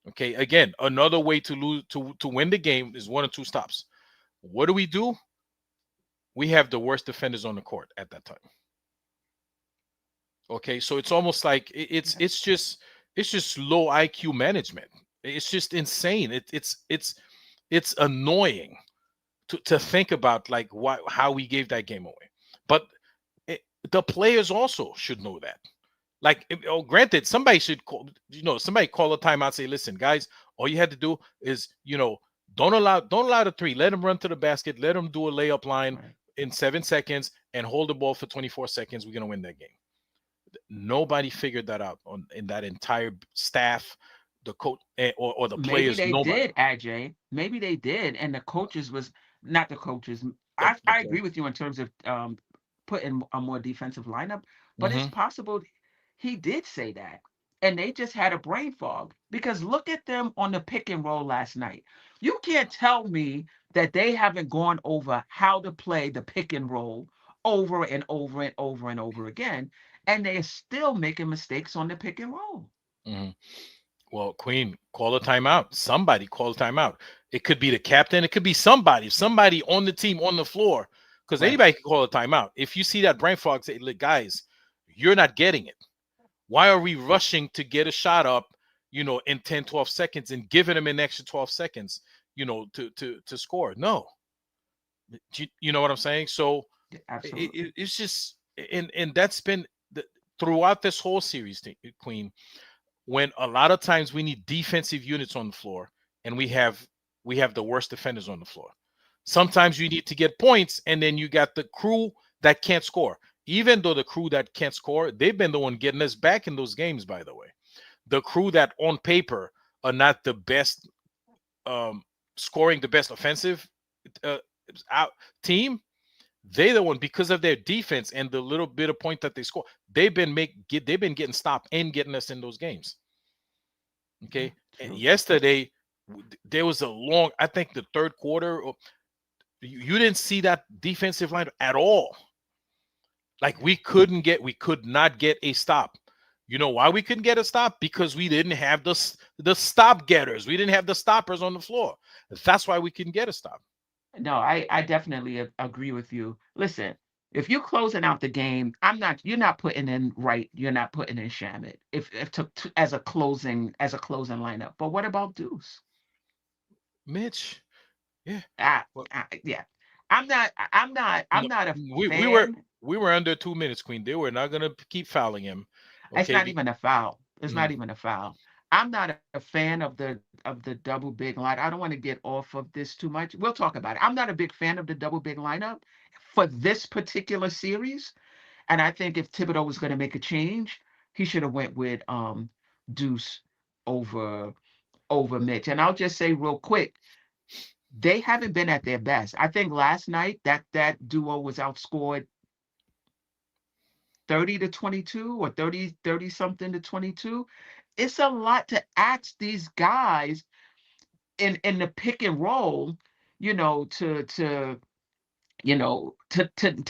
Okay, again, another way to lose to win the game is 1 or 2 stops. What do? We have the worst defenders on the court at that time. Okay, so it's almost like it's just low IQ management. It's just insane. It's annoying to think about, like, how we gave that game away. But the players also should know that. Like, granted, somebody should call, somebody call a timeout, say, listen, guys, all you had to do is, don't allow the three. Let them run to the basket. Let them do a layup line Right. in 7 seconds and hold the ball for 24 seconds. We're going to win that game. Nobody figured that out in that entire staff, the coach or the Maybe players. they Nobody. did, Ajay. Maybe they did, and the coaches was not the coaches. The, the I agree players. with you in terms of putting a more defensive lineup, but it's Hmm. possible he did say that, and they just had a brain fog because look at them on the pick and roll last night. You can't tell me that they haven't gone over how to play the pick and roll over and over and over and over again, and they're still making mistakes on the pick and roll. Hmm. Well, Queen, call a timeout. Somebody call a timeout. It could be the captain. It could be somebody on the team on the floor, because Right. anybody can call a timeout. If you see that brain fog, say, look, guys, you're not getting it. Why are we rushing to get a shot up, in 10, 12 seconds and giving them an extra 12 seconds, to score? No. You know what I'm saying? So Absolutely. it's just, and that's been throughout this whole series, Queen, when a lot of times we need defensive units on the floor and we have the worst defenders on the floor. Sometimes you need to get points, and then you got the crew that can't score. Even though the crew that can't score, they've been the one getting us back in those games, by the way. The crew that on paper are not the best, scoring the best offensive uh, out team, they the one, because of their defense and the little bit of point that they score, they've been getting stopped and getting us in those games. Yeah, Okay. And true. yesterday, there was a long, I think the third quarter, you didn't see that defensive line at all. Like, Yeah. we could not get a stop. You know why we couldn't get a stop? Because we didn't have the stop getters. We didn't have the stoppers on the floor. That's why we couldn't get a stop. No, I definitely agree with you. Listen, if you're closing out the game, you're not putting in Wright, you're not putting in Shamit if as a closing lineup. But what about Deuce? Mitch, yeah. Well, Yeah. I'm no, not a we were fan. under 2 minutes, Queen. They were not gonna keep fouling him. It's Okay. not even a foul. It's not Mhm. even a foul. I'm not a fan of the double big line. I don't want to get off of this too much. We'll talk about it. I'm not a big fan of the double big lineup for this particular series. And I think if Thibodeau was going to make a change, he should have went with Deuce over Mitch. And I'll just say real quick, they haven't been at their best. I think last night that duo was outscored 30-22 or 30 something to 22. It's a lot to ask these guys in the pick and roll, to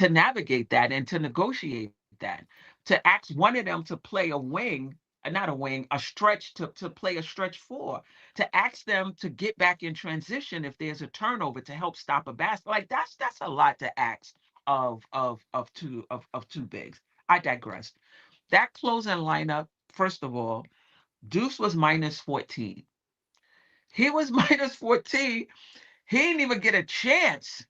navigate that and to negotiate that. To ask one of them to play a wing, not a wing, a stretch to play a stretch four. To ask them to get back in transition if there's a turnover to help stop a basket. Like that's a lot to ask of two bigs. I digress. That closing lineup, first of all, Deuce was minus 14. He was minus 14. He didn't even get a chance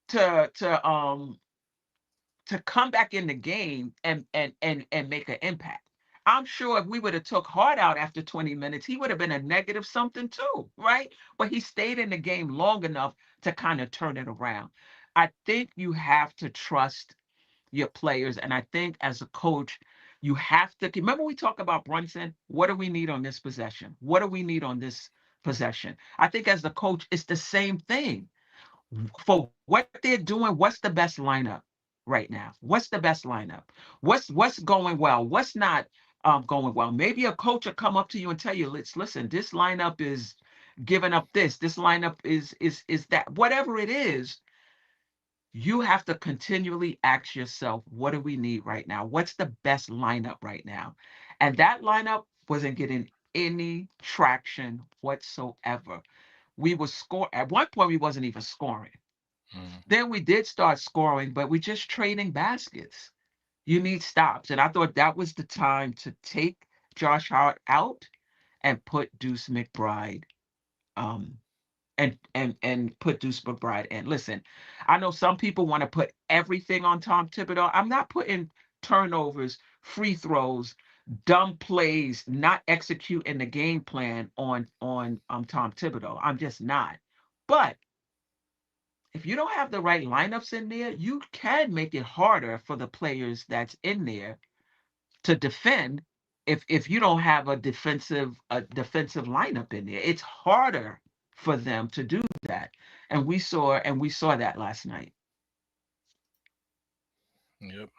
to to um to come back in the game and make an impact. I'm sure if we would have took Hart out after 20 minutes, he would have been a negative something too, right? But he stayed in the game long enough to kind of turn it around. I think you have to trust your players. And I think as a coach, you have to remember we talk about Brunson. What do we need on this possession? What do we need on this possession? I think as the coach, it's the same thing. For what they're doing, what's the best lineup right now? What's the best lineup? What's going well? What's not going well? Maybe a coach will come up to you and tell you, let's listen, this lineup is giving up this. This lineup is that. Whatever it is, you have to continually ask yourself, what do we need right now? What's the best lineup right now? And that lineup wasn't getting any traction whatsoever. We were score at one point we wasn't even scoring. Mhm. Then we did start scoring, but we just trading baskets. You need stops. And I thought that was the time to take Josh Hart out and put Deuce McBride um and put Deuce McBride in. Listen, I know some people want to put everything on Tom Thibodeau. I'm not putting turnovers, free throws, dumb plays, not executing the game plan on Tom Thibodeau. I'm just not. But if you don't have the right lineups in there, you can make it harder for the players that's in there to defend. If you don't have a defensive lineup in there, it's harder for them to do that. And we saw that last night. Yep.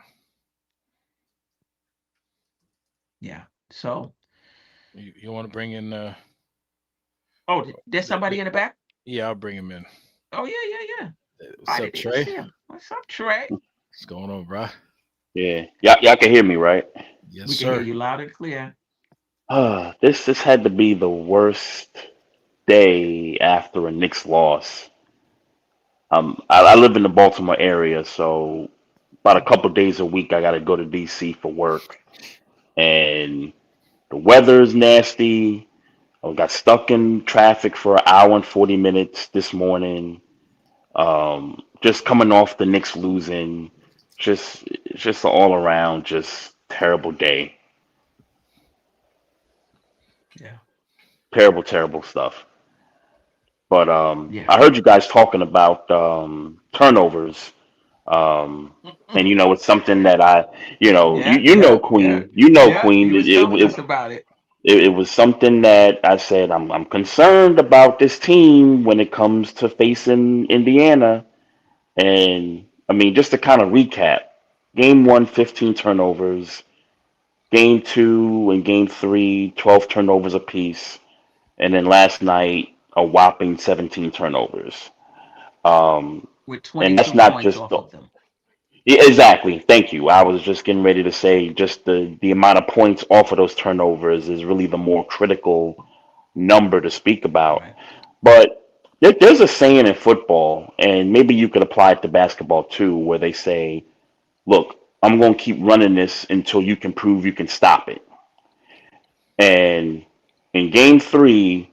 Yeah. So You want to bring in? there's somebody in the back. Yeah, I'll bring him in. Oh yeah. What's up, Trey? What's up, Trey? What's going on, bro? Yeah, y'all can hear me, right? Yes, We can sir. hear you loud and clear. This had to be the worst day after a Knicks loss. I live in the Baltimore area, so about a couple days a week I got to go to DC for work, and the weather is nasty. I got stuck in traffic for an hour and 40 minutes this morning. Just coming off the Knicks losing, just an all around just terrible day. Yeah. Terrible stuff. But Yeah. I heard you guys talking about turnovers. And it's something that Queen, Queen. You was telling us about it. It was something that I said I'm concerned about this team when it comes to facing Indiana. And I mean, just to kind of recap, game one, 15 turnovers. Game two and game three, 12 turnovers apiece. And then last night, a whopping 17 turnovers. With And that's 22 not points just off the, of them. yeah, exactly. Thank you. I was just getting ready to say just the amount of points off of those turnovers is really the more critical number to speak about. Right. But there's a saying in football, and maybe you could apply it to basketball too, where they say, look, I'm going to keep running this until you can prove you can stop it. And in game three,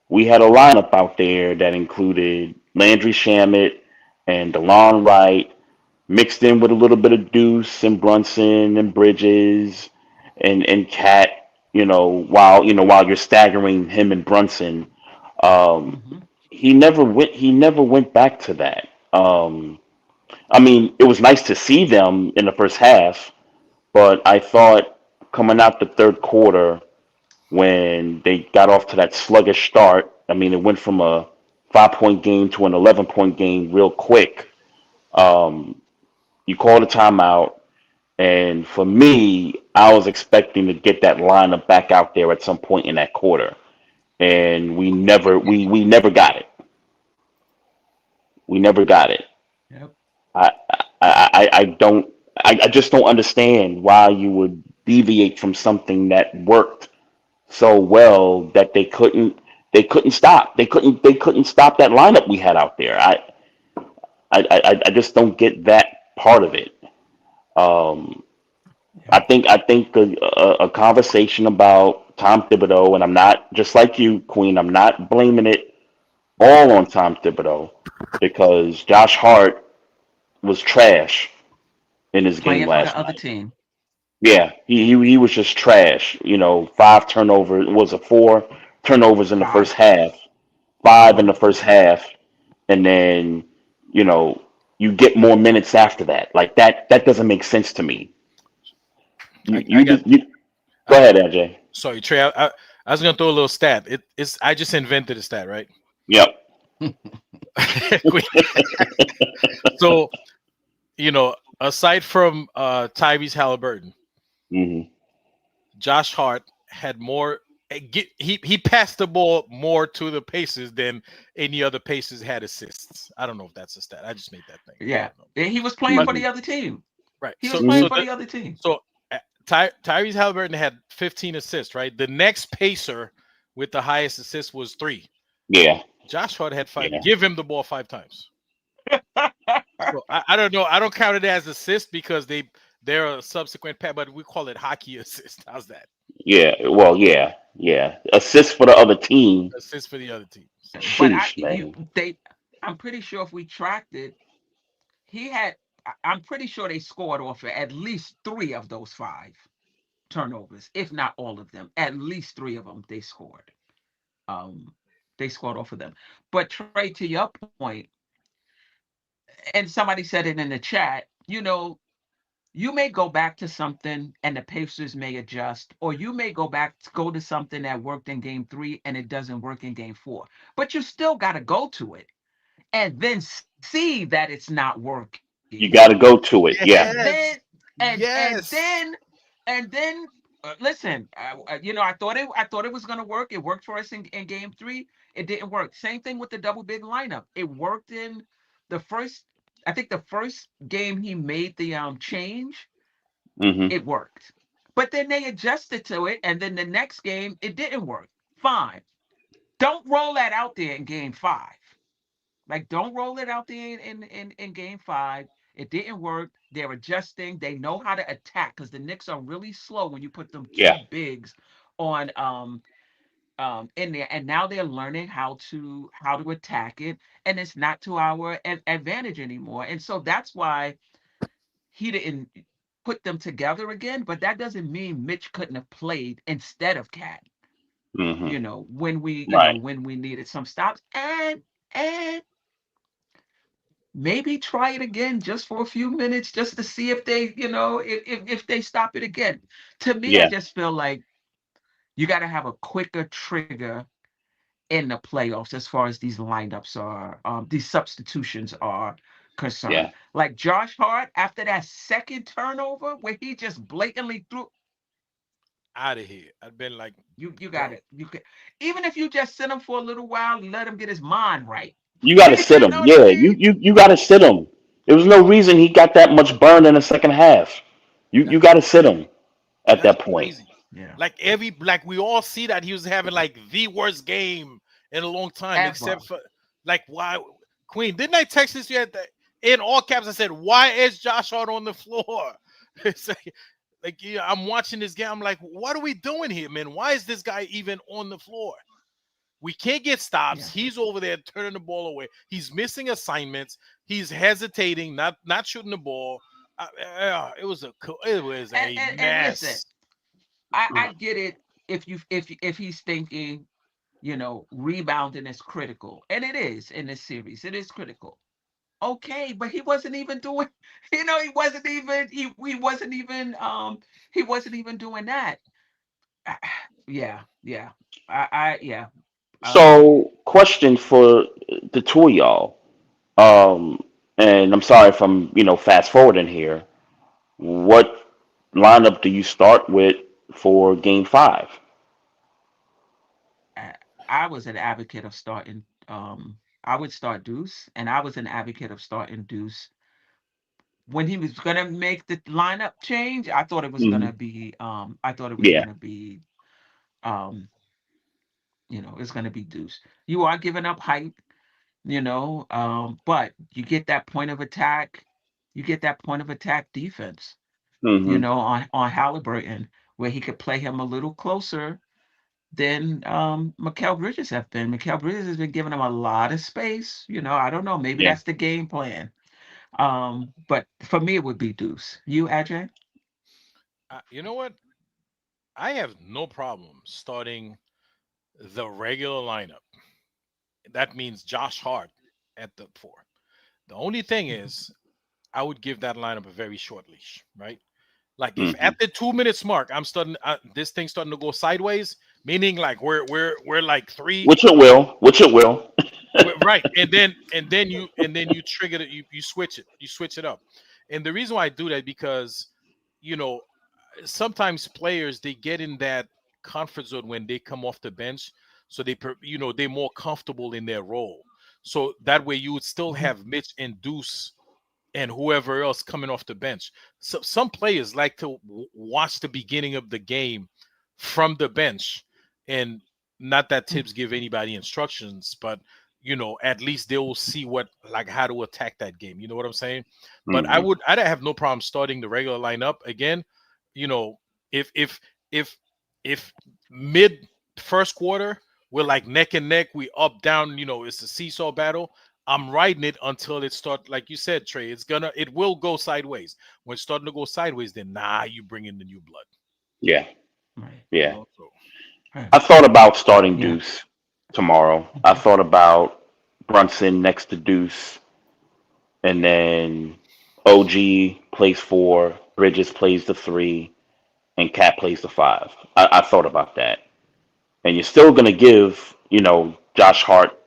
we had a lineup out there that included Landry Shamet and DeLon Wright, mixed in with a little bit of Deuce and Brunson and Bridges and Cat. While you're staggering him and Brunson, um, Mm-hmm. he never went. He never went back to that. I mean, it was nice to see them in the first half, but I thought coming out the third quarter when they got off to that sluggish start. I mean, it went from a 5-point game to an 11-point game real quick. Um, you called a timeout, and for me, I was expecting to get that lineup back out there at some point in that quarter, and we never got it. We never got it. Yep. I I just don't understand why you would deviate from something that worked so well that they couldn't stop. They couldn't stop that lineup we had out there. I just don't get that part of it. Um, Yeah. I think a conversation about Tom Thibodeau, and I'm not just like you, Queen. I'm not blaming it all on Tom Thibodeau because Josh Hart was trash in his game Playing for the last other night. team. Yeah, he was just trash. 5 turnovers. Was it 4 turnovers in the first 5. half? Five in the first half, and then you know you get more minutes after that. Like that doesn't make sense to me. You I you got. just you go I, ahead, AJ. sorry, Trey. I was gonna throw a little stat. It's I just invented a stat, right? Yep. So aside from Tyrese Halliburton, hmm Josh Hart had more. He passed the ball more to the Pacers than any other Pacers had assists. I don't know if that's a stat. I just made that thing. I Yeah. don't know. And he was playing But for hmm the other team. right, He was so playing so for the the other team. so Tyrese Halliburton had 15 assists. Right, the next Pacer with the highest assist was 3. Yeah. Josh Hart had 5. Yeah. Give him the ball 5 times. So I don't know. I don't count it as assist because they're a subsequent pass, but we call it hockey assist. How's that? Yeah. Well, yeah. Yeah, assist for the other team. Assist for the other team. So But Sheesh, man. I'm pretty sure if we tracked it, he had. I'm pretty sure they scored off of at least 3 of those 5 turnovers, if not all of them. At least 3 of them they scored. Um, they scored off of them. But Trey, to your point, and somebody said it in the chat, you may go back to something and the Pacers may adjust, or you may go to something that worked in game 3 and it doesn't work in game 4. But you still got to go to it and then see that it's not working. You got to go to it. And Yeah. then yes, yes. and then listen, I thought it was going to work. It worked for us in game 3. It didn't work. Same thing with the double big lineup. It worked in the first. I think the first game he made the change, Hmm. it worked. But then they adjusted to it, and then the next game it didn't work. Fine. Don't roll that out there in game 5. Like, don't roll it out there in game 5. It didn't work. They're adjusting. They know how to attack because the Knicks are really slow when you put them Yeah. two bigs on in there, and now they're learning how to attack it, and it's not to our advantage anymore. And so that's why he didn't put them together again. But that doesn't mean Mitch couldn't have played instead of Cat. Hmm. Right. When we needed some stops, and maybe try it again just for a few minutes just to see if they, if they stop it again. To me, I Yeah. just feel like you got to have a quicker trigger in the playoffs as far as these lineups are, these substitutions are concerned. Yeah. Like Josh Hart, after that second turnover where he just blatantly threw, Out of here. I've been like, you got bro, it. You can, even if you just sit him for a little while and let him get his mind right. You got to sit You him. know what I Yeah. mean? You got to sit him. There was no reason he got that much burn in the second half. You that's got to sit him at that's that point. crazy. Yeah. Like we all see that he was having like the worst game in a long time, Ever. except for like why Queen. Didn't I text this you at that in all caps? I said, why is Josh Hart on the floor? It's like yeah, I'm watching this game. I'm like, what are we doing here, man? Why is this guy even on the floor? We can't get stops. Yeah. He's over there turning the ball away. He's missing assignments. He's hesitating, not shooting the ball. It was And listen, mess. I get it if he's thinking, rebounding is critical. And it is in this series. It is critical. Okay, but he wasn't even doing, he wasn't even doing that. Ah, yeah, yeah. Yeah. Um So, question for the two of y'all. Um, and I'm sorry if I'm, fast forwarding here. What lineup do you start with for Game 5? I I was an advocate of starting I would start Deuce, and I was an advocate of starting Deuce when he was gonna make the lineup change. Hmm. I thought it was Yeah. gonna be um it's gonna be Deuce. You are giving up height, but you get that point of attack defense, Hmm. on Halliburton, where he could play him a little closer than Mikal Bridges have been. Mikal Bridges has been giving him a lot of space. I don't know, maybe Yeah. that's the game plan. But for me it would be Deuce. You, Ajay? You know what? I have no problem starting the regular lineup. That means Josh Hart at the 4. The only thing is, I would give that lineup a very short leash, right? Like if Hmm. at the 2 minutes mark, I'm starting this thing starting to go sideways, meaning like we're like three, Which it will. Which it will. right, and then you trigger it, you switch it up, and the reason why I do that because you know sometimes players they get in that comfort zone when they come off the bench, so they're more comfortable in their role. So that way you would still Mhm. have Mitch and Deuce and whoever else coming off the bench. So some players like to watch the beginning of the game from the bench, and not that Tibbs give anybody instructions, but at least they will see what like how to attack that game. You know what I'm saying? But Hmm. I'd have no problem starting the regular lineup again. You know, if if if if mid first quarter, we're like neck and neck. We up, down, it's a seesaw battle. I'm riding it until it start, like you said, Trey. It will go sideways. When it's starting to go sideways, then you bring in the new blood. Yeah, Right. yeah. So, Right. I thought about starting Yeah. Deuce tomorrow. I thought about Brunson next to Deuce, and then OG plays 4, Bridges plays the 3, and Cat plays the 5. I thought about that. And you're still going to give, Josh Hart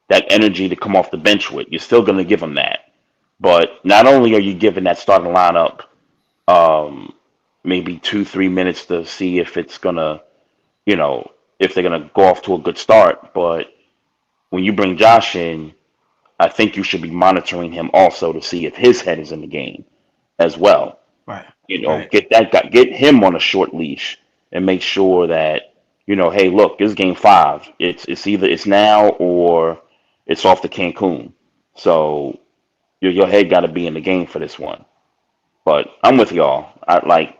that energy to come off the bench with. You're still going to give him that. But not only are you giving that starting lineup maybe 2-3 minutes to see if it's going to, if they're going to go off to a good start, but when you bring Josh in, I think you should be monitoring him also to see if his head is in the game as well. Right. Right. Get that guy, get him on a short leash and make sure that, hey, look, this is game 5. It's either it's now or it's off to Cancun. So your head got to be in the game for this one. But I'm with y'all. I like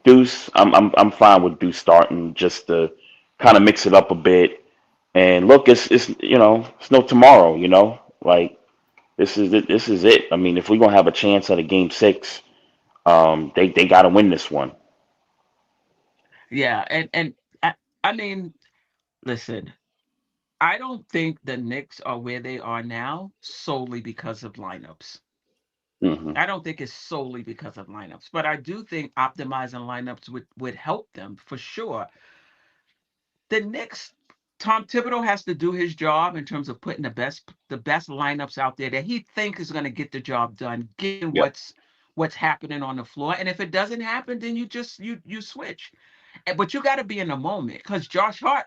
Deuce. I'm fine with Deuce starting just to kind of mix it up a bit. And look, it's no tomorrow. Like this is it. This is it. I mean, if we're gonna have a chance at a game 6, they got to win this one. Yeah. And I mean, listen, I don't think the Knicks are where they are now solely because of lineups. Hmm. I don't think it's solely because of lineups, but I do think optimizing lineups would help them for sure. The Knicks, Tom Thibodeau has to do his job in terms of putting the best lineups out there that he thinks is going to get the job done, given Yep. what's happening on the floor. And if it doesn't happen, then you switch. But you got to be in the moment because Josh Hart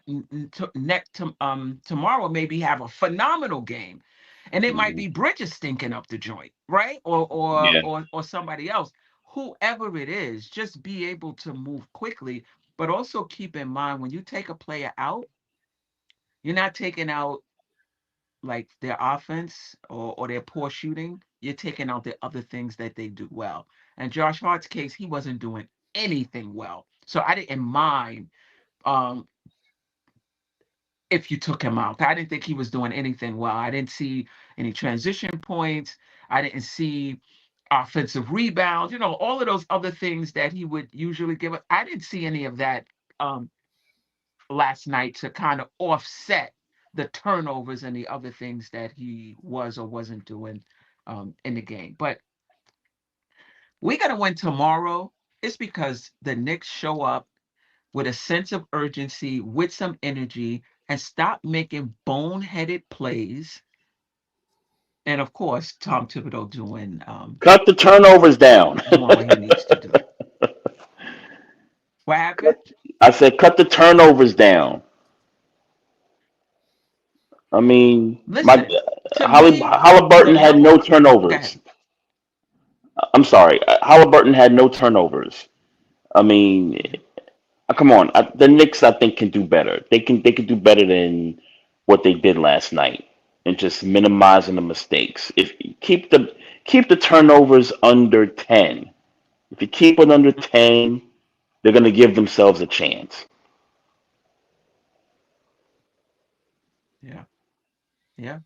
tomorrow maybe have a phenomenal game, and it might Hmm. be Bridges stinking up the joint, right? Yeah. Or somebody else, whoever it is, just be able to move quickly. But also keep in mind when you take a player out, you're not taking out like their offense or their poor shooting. You're taking out the other things that they do well. And Josh Hart's case, he wasn't doing anything well, so I didn't mind um, if you took him out. I didn't think he was doing anything well. I didn't see any transition points. I didn't see offensive rebounds, all of those other things that he would usually give us. I didn't see any of that um, last night to kind of offset the turnovers and the other things that he was or wasn't doing in the game. But we got to win tomorrow. It's because the Knicks show up with a sense of urgency, with some energy, and stop making boneheaded plays. And of course, Tom Thibodeau Cut the turnovers down. doing what he needs to do. What happened? I said, cut the turnovers down. I mean, Listen, to me, the Halliburton had number. no Go turnovers. ahead. I'm sorry, Halliburton had no turnovers. I mean, come on, the Knicks I think can do better. They can do better than what they did last night, and just minimizing the mistakes. If you keep the turnovers under 10, if you keep it under 10, they're gonna give themselves a chance. Yeah, yeah,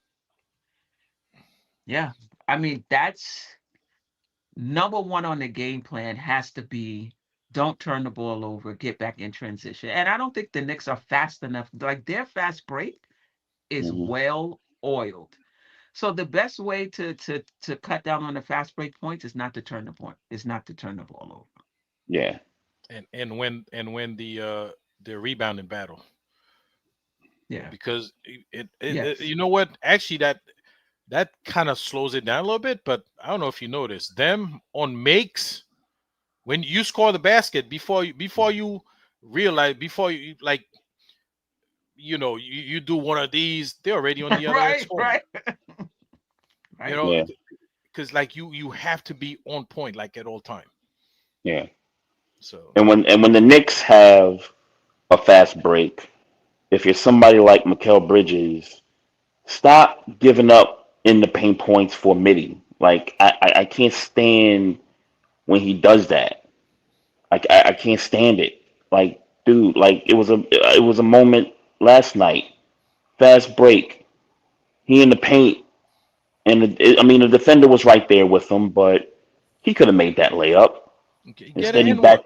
yeah. I mean, that's number one on the game plan has to be don't turn the ball over, get back in transition. And I don't think the Knicks are fast enough. Like their fast break is Hmm. well oiled. So the best way to cut down on the fast break points is not to turn the point, is not to turn the ball over. Yeah, and when the rebounding battle, Yeah. because Yes. you know what, actually that kind of slows it down a little bit. But I don't know if you noticed them on makes, when you score the basket, before you realize, before you, like, you do one of these, they're already on the other end Right, scoring. right, You right. know, yeah, because like you have to be on point like at all time. yeah. So And when the Knicks have a fast break, if you're somebody like Mikal Bridges, stop giving up in the paint points for midi. Like I can't stand when he does that. I can't stand it. Like dude, like it was a moment last night. Fast break. He in the paint, and I mean the defender was right there with him, but he could have made that layup. Okay, get Instead, an he N one. back.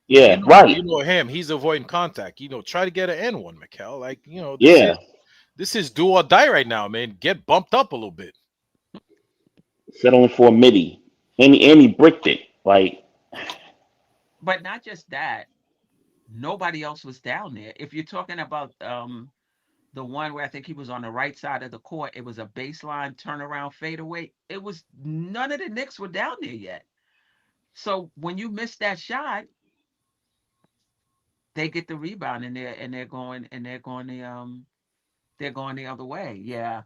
Yeah, right. Him. He's avoiding contact. Try to get an N one, Mikel. Like, Yeah, this is do or die right now, man. Get bumped up a little bit. settling for a midi, and he bricked it. Like, But not just that, nobody else was down there. If you're talking about the one where I think he was on the right side of the court, it was a baseline turnaround fadeaway. It was none of the Knicks were down there yet. So when you miss that shot, they get the rebound and they're going the other way. Yeah.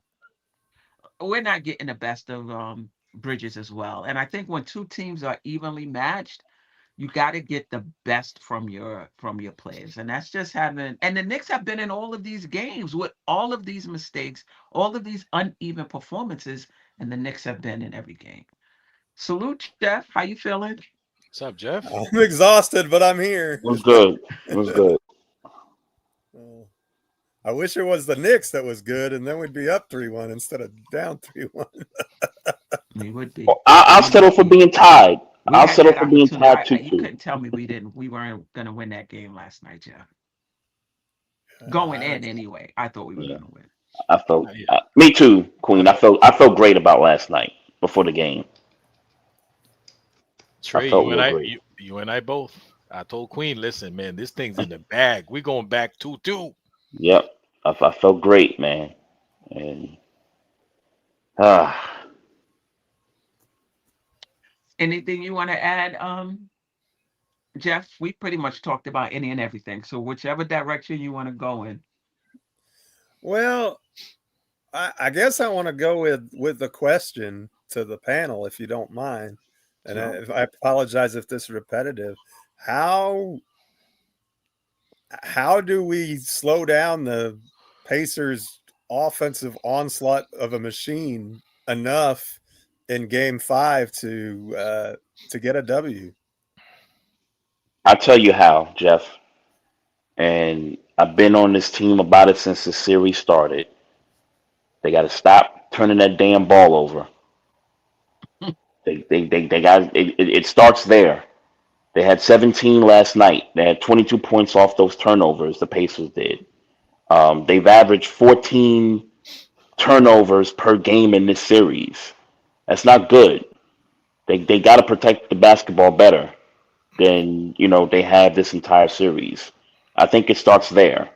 We're not getting the best of Bridges as well. And I think when two teams are evenly matched, you got to get the best from your players, and that's just having. And the Knicks have been in all of these games with all of these mistakes, all of these uneven performances, and the Knicks have been in every game. Salute, Jeff. How you feeling? What's up, Jeff? I'm exhausted, but I'm here. it was good. It was good. I wish it was the Knicks that was good, and then we'd be up 3-1 instead of down 3-1. We would be. I'll settle for being tied. We I'll had settle that for being tied opportunity. You 2-2. couldn't tell me we weren't going to win that game last night, Jeff. Going in anyway, I thought we were going to win. I felt. Me too, Queen. I felt great about last night before the game. Trey, felt real great. you and I both. I told Queen, listen, man, this thing's in the bag. We're going back 2-2. Yep, I felt great, man. And Anything you want to add, Jeff? We pretty much talked about any and everything. So whichever direction you want to go in. Well, I guess I want to go with the question to the panel, if you don't mind. And Sure. I apologize if this is repetitive. How do we slow down the Pacers' offensive onslaught of a machine enough in Game 5 to get a W? I'll tell you how, Jeff. And I've been on this team about it since the series started. They got to stop turning that damn ball over. They got it starts there. They had 17 last night. They had 22 points off those turnovers. The Pacers did. They've averaged 14 turnovers per game in this series. That's not good. They got to protect the basketball better than they have this entire series. I think it starts there,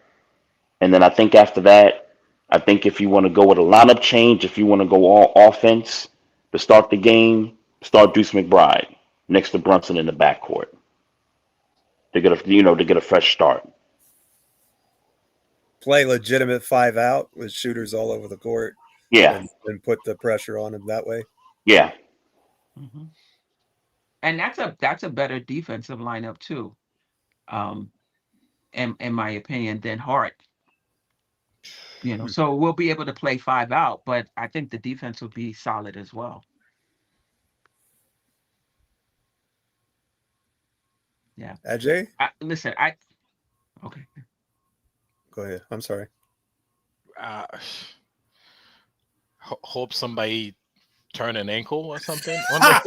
and then I think after that, I think if you want to go with a lineup change, if you want to go all offense to start the game, start Deuce McBride next to Brunson in the backcourt. To get a fresh start. Play legitimate 5 out with shooters all over the court. Yeah, and put the pressure on him that way. yeah. Mm-hmm. And that's a better defensive lineup too, in my opinion, than Hart. So we'll be able to play 5 out, but I think the defense will be solid as well. Yeah. Ajay? Listen, okay. Go ahead. I'm sorry. Hope somebody turn an ankle or something. I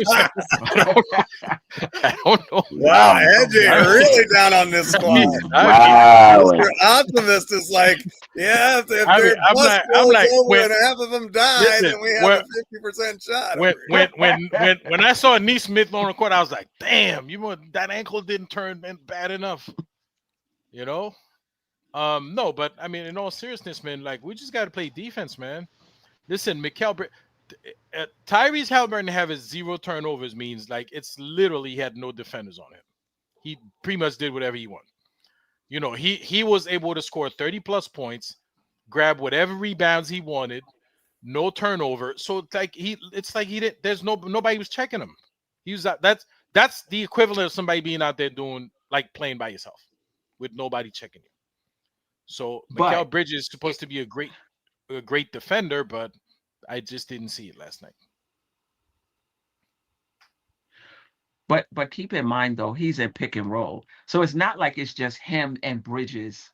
don't know. Wow, Ajay really down on this squad. Wow. Mr. Optimist is like, yeah, if their bus I'm goes like, over and half of them die, then we have a 50% shot. When I saw Neesmith on the court, I was like, damn, that ankle didn't turn bad enough. No, but I mean, in all seriousness, man, like we just got to play defense, man. Listen, Tyrese Halliburton having 0 turnovers means like it's literally he had no defenders on him. He pretty much did whatever he wanted. He was able to score 30 plus points, grab whatever rebounds he wanted, no turnover. So it's like he didn't. There's nobody was checking him. He was that's the equivalent of somebody being out there doing like playing by yourself with nobody checking you. So Mikal Bridges is supposed to be a great defender, but I just didn't see it last night. But keep in mind though, he's in pick and roll. So it's not like it's just him and Bridges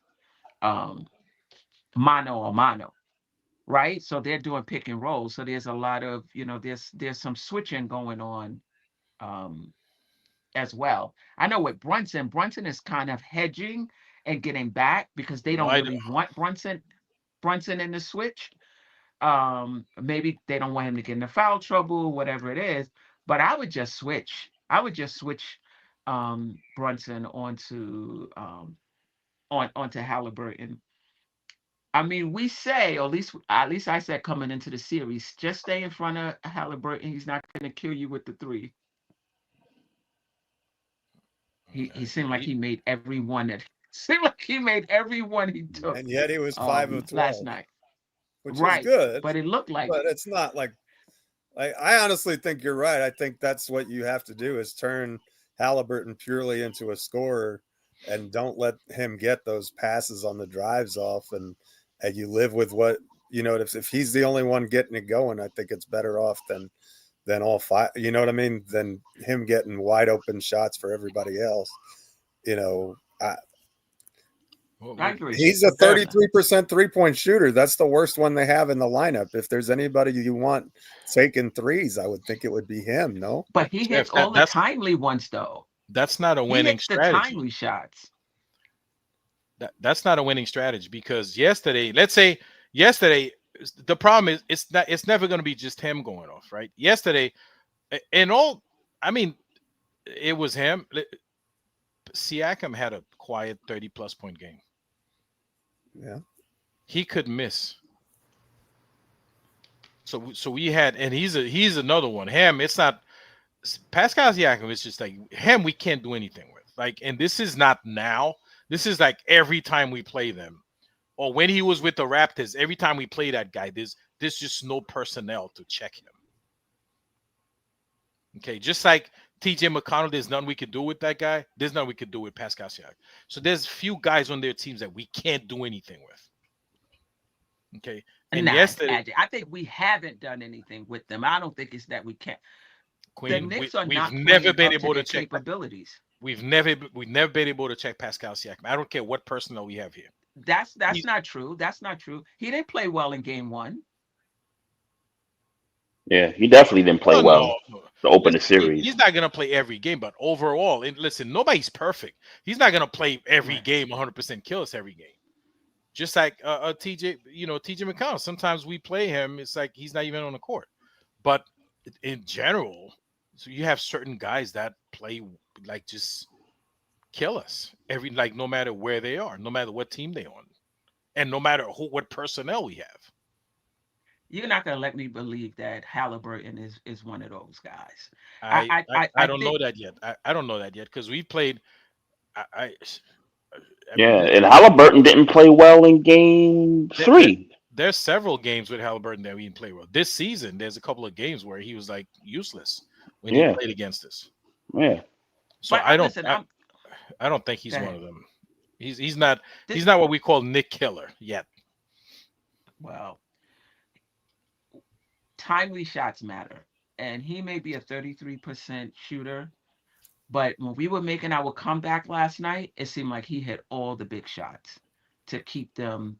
um mano a mano, right? So they're doing pick and roll. So there's a lot of, there's some switching going on um as well. I know with Brunson is kind of hedging and getting back because they don't Why? really want Brunson in the switch. Maybe they don't want him to get into foul trouble, whatever it is. But I would just switch. I would just switch Brunson onto Halliburton. I mean, we say, or at least I said coming into the series, just stay in front of Halliburton. He's not going to kill you with the three. He seemed like he made every one that seemed like he made every one he took. And yet he was 5 of 12 last night, which right? is good. But it looked like. But it's not like I honestly think you're right. I think that's what you have to do is turn Halliburton purely into a scorer and don't let him get those passes on the drives off. And you live with what, if he's the only one getting it going, I think it's better off than all five, you know what I mean? Than him getting wide open shots for everybody else. I agree. He's a 33% 3-point shooter. That's the worst one they have in the lineup. If there's anybody you want taking threes, I would think it would be him. No, but he hits all the timely ones though. That's not a winning strategy. The timely shots. That's not a winning strategy because yesterday, the problem is it's never going to be just him going off, right? Yesterday, it was him. Siakam had a quiet 30-plus point game. Yeah, he could miss. So we had, and he's another one. Him, it's not Pascal Siakam. It's just like him. We can't do anything with. Like, and this is not now. This is like every time we play them, or when he was with the Raptors. Every time we play that guy, there's just no personnel to check him. Okay, just like TJ McConnell, there's nothing we could do with that guy. There's nothing we could do with Pascal Siakam. So there's few guys on their teams that we can't do anything with. Okay, and yesterday, I think we haven't done anything with them. I don't think it's that we can't. Queen, the Knicks are we've not never been able to check capabilities. We've never been able to check Pascal Siakam. I don't care what personnel we have here. That's not true. That's not true. He didn't play well in game one. Yeah, he definitely didn't play well to open the series. He's not going to play every game, but overall, and listen, nobody's perfect. He's not going to play every game 100% kill us every game. Just like TJ McConnell. Sometimes we play him, it's like he's not even on the court. But in general, so you have certain guys that play like just kill us no matter where they are, no matter what team they're on, and no matter what personnel we have. You're not gonna let me believe that Halliburton is one of those guys. I don't know that yet. I don't know that yet because we played. And Halliburton didn't play well in game 3. There's several games with Halliburton that we didn't play well. This season, there's a couple of games where he was like useless when he played against us. Yeah. So I don't think he's one of them. He's not what we call Nick Killer yet. Well, timely shots matter, and he may be a 33% shooter, but when we were making our comeback last night, it seemed like he hit all the big shots to keep them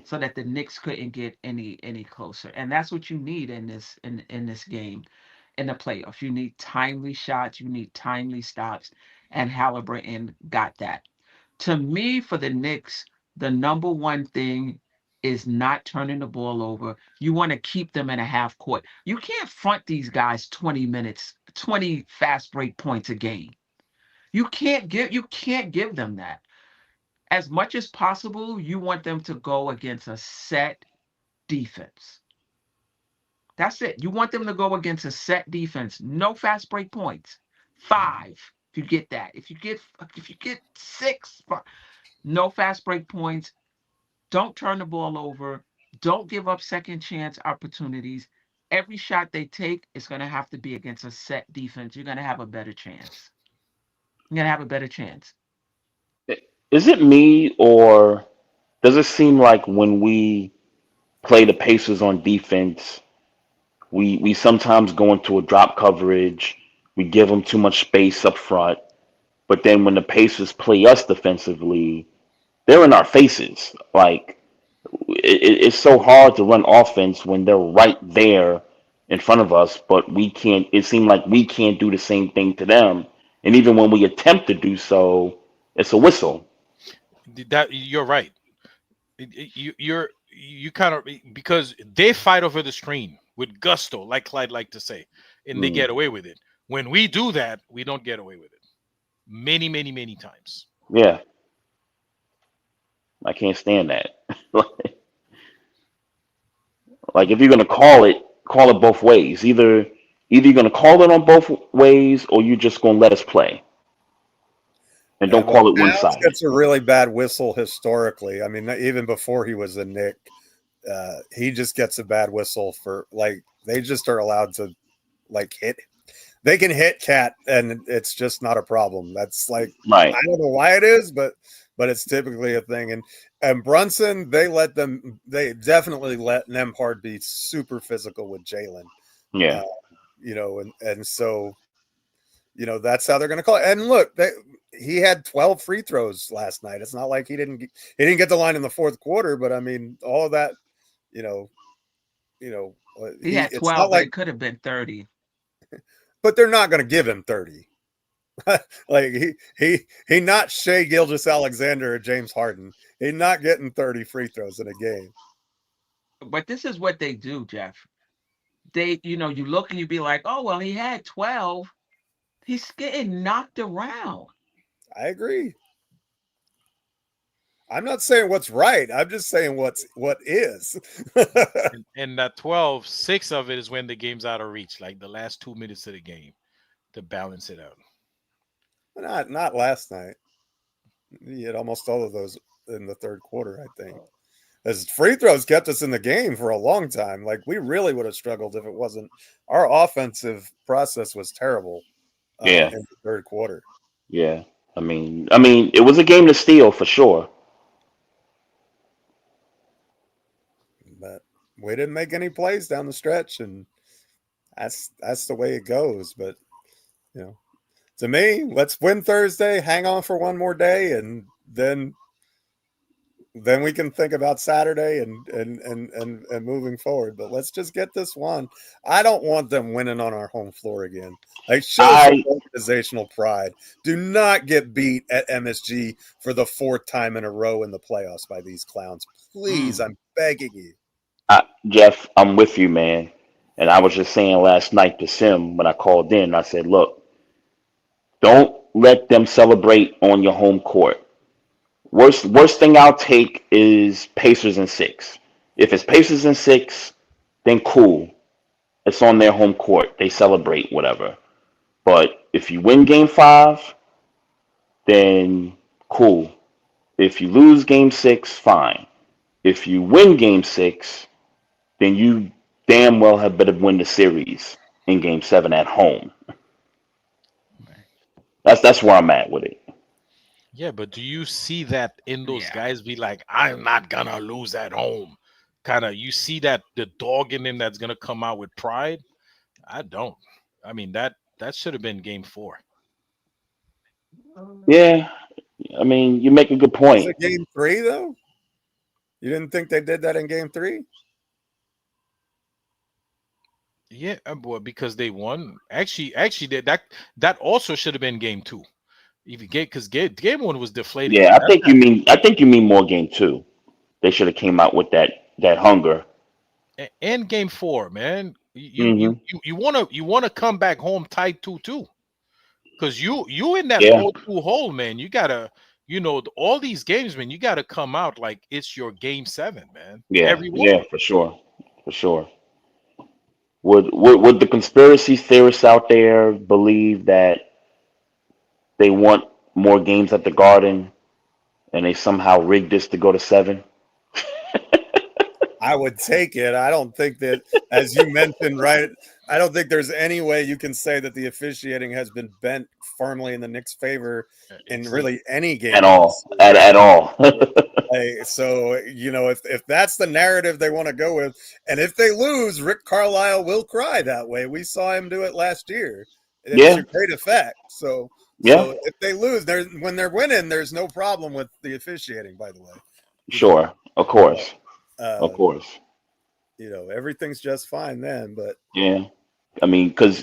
so that the Knicks couldn't get any closer. And that's what you need in this game, in the playoffs. You need timely shots, you need timely stops, and Halliburton got that. To me, for the Knicks, the number one thing is not turning the ball over. You want to keep them in a half court. You can't front these guys 20 minutes, 20 fast break points a game. You can't give them that. As much as possible, you want them to go against a set defense. That's it. You want them to go against a set defense. No fast break points. 5, if you get that. If you get 6, no fast break points. Don't turn the ball over. Don't give up second chance opportunities. Every shot they take is going to have to be against a set defense. You're going to have a better chance. Is it me, or does it seem like when we play the Pacers on defense, we sometimes go into a drop coverage We give them too much space up front. But then when the Pacers play us defensively, they're in our faces. Like it's so hard to run offense when they're right there in front of us, but we can't. It seemed like we can't do the same thing to them. And even when we attempt to do so, it's a whistle. That you're right. You kind of, because they fight over the screen with gusto, like Clyde like to say, and they Mm, get away with it. When we do that, we don't get away with it. Many, many, many times. yeah, I can't stand that. Like if you're gonna call it both ways. Either you're gonna call it on both ways, or you're just gonna let us play and Yeah, don't well, call it one Towns sided. gets a really bad whistle historically. I mean, even before he was a Knick, he just gets a bad whistle for like they just are allowed to like hit. They can hit Cat, and it's just not a problem. That's like Right. I don't know why it is, but it's typically a thing. And Brunson, they definitely let Nembhard be super physical with Jalen. Yeah. Uh, and so that's how they're going to call it. And look, he had 12 free throws last night. It's not like he didn't get the line in the fourth quarter, but I mean, all of that, you know, He had it's 12, not but like, it could have been 30. but they're not going to give him 30. Like he not Shea Gilgeous-Alexander or James Harden. He's not getting 30 free throws in a game. But this is what they do, Jeff. You look and you be like, oh, well, he had 12. He's getting knocked around. I agree. I'm not saying what's right. I'm just saying what is. And that 12, 6 of it is when the game's out of reach, like the last 2 minutes of the game to balance it out. Not last night. He had almost all of those in the third quarter, I think. As free throws kept us in the game for a long time. Like we really would have struggled if it wasn't. Our offensive process was terrible Yeah. in the third quarter. Yeah. I mean, it was a game to steal for sure. But we didn't make any plays down the stretch, and that's the way it goes. But to me, let's win Thursday, hang on for one more day, and then we can think about Saturday and moving forward. But let's just get this one. I don't want them winning on our home floor again. Like show some organizational pride. Do not get beat at MSG for the fourth time in a row in the playoffs by these clowns. Please, I'm begging you. Jeff, I'm with you, man. And I was just saying last night to Sim when I called in, I said, look, don't let them celebrate on your home court. Worst thing I'll take is Pacers in 6. If it's Pacers in 6, then cool. It's on their home court. They celebrate, whatever. But if you win game 5, then cool. If you lose game 6, fine. If you win game 6, then you damn well had better win the series in game 7 at home. That's where I'm at with it. Yeah, but do you see that in those guys be like, I'm not gonna lose at home? Kind of, you see that the dog in him that's gonna come out with pride? I don't. I mean, that should have been game 4. Yeah, I mean, you make a good Was point. it game 3 though? You didn't think they did that in game 3? Yeah, boy, because they won. Actually, that also should have been game 2. If you get because game 1 was deflating. Yeah, I think you mean more game 2. They should have came out with that hunger. And game 4, man. Mm-hmm. You wanna come back home tight 2-2. Because you in that 0-2 hole, man. You gotta, all these games, man, you gotta come out like it's your game 7, man. Yeah, Everyone. for sure. Would the conspiracy theorists out there believe that they want more games at the Garden and they somehow rigged this to go to 7? I would take it. I don't think that, as you mentioned, right? I don't think there's any way you can say that the officiating has been bent firmly in the Knicks' favor in really any game at all. At all. So if that's the narrative they want to go with, and if they lose, Rick Carlisle will cry that way. We saw him do it last year. It's a great effect. So Yeah. if they lose, when they're winning, there's no problem with the officiating. By the way, Sure. Of course. Of uh, course. everything's just fine then. But Yeah. I mean, because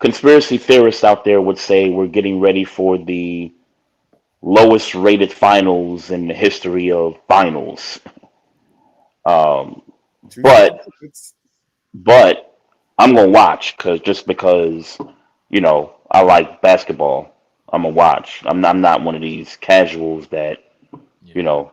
conspiracy theorists out there would say we're getting ready for the lowest rated finals in the history of finals. Um, too bad. but but I'm gonna watch because I like basketball. I'm gonna watch. I'm not one of these casuals that you Yeah. know.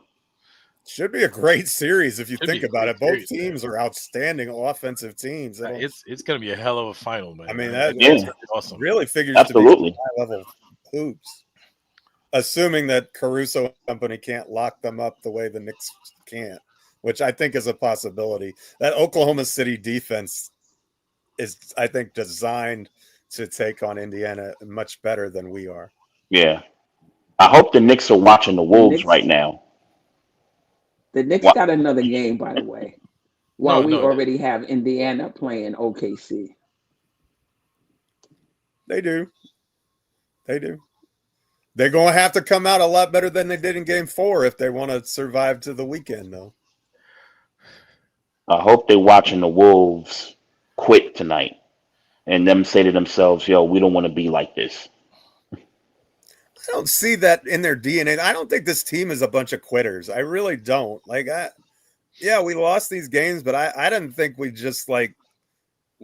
Should be a great series if you Should be think a about great it. Both series, man. teams are outstanding offensive teams. It's gonna be a hell of a final, man. I mean, It's Yeah, gonna be awesome. really figures to be absolutely. high level hoops, assuming that Caruso Company can't lock them up the way the Knicks can't, which I think is a possibility. That Oklahoma City defense is, I think, designed to take on Indiana much better than we are. Yeah. I hope the Knicks are watching the The Wolves right Knicks, now. the Knicks Wa- got another game, by the way. While No, we no, already have Indiana playing OKC. They do. They do. They're going to have to come out a lot better than they did in game 4 if they want to survive to the weekend, though. I hope they're watching the Wolves quit tonight and them say to themselves, "Yo, we don't want to be like this." I don't see that in their DNA. I don't think this team is a bunch of quitters. I really don't. Yeah, we lost these games, but I didn't think we just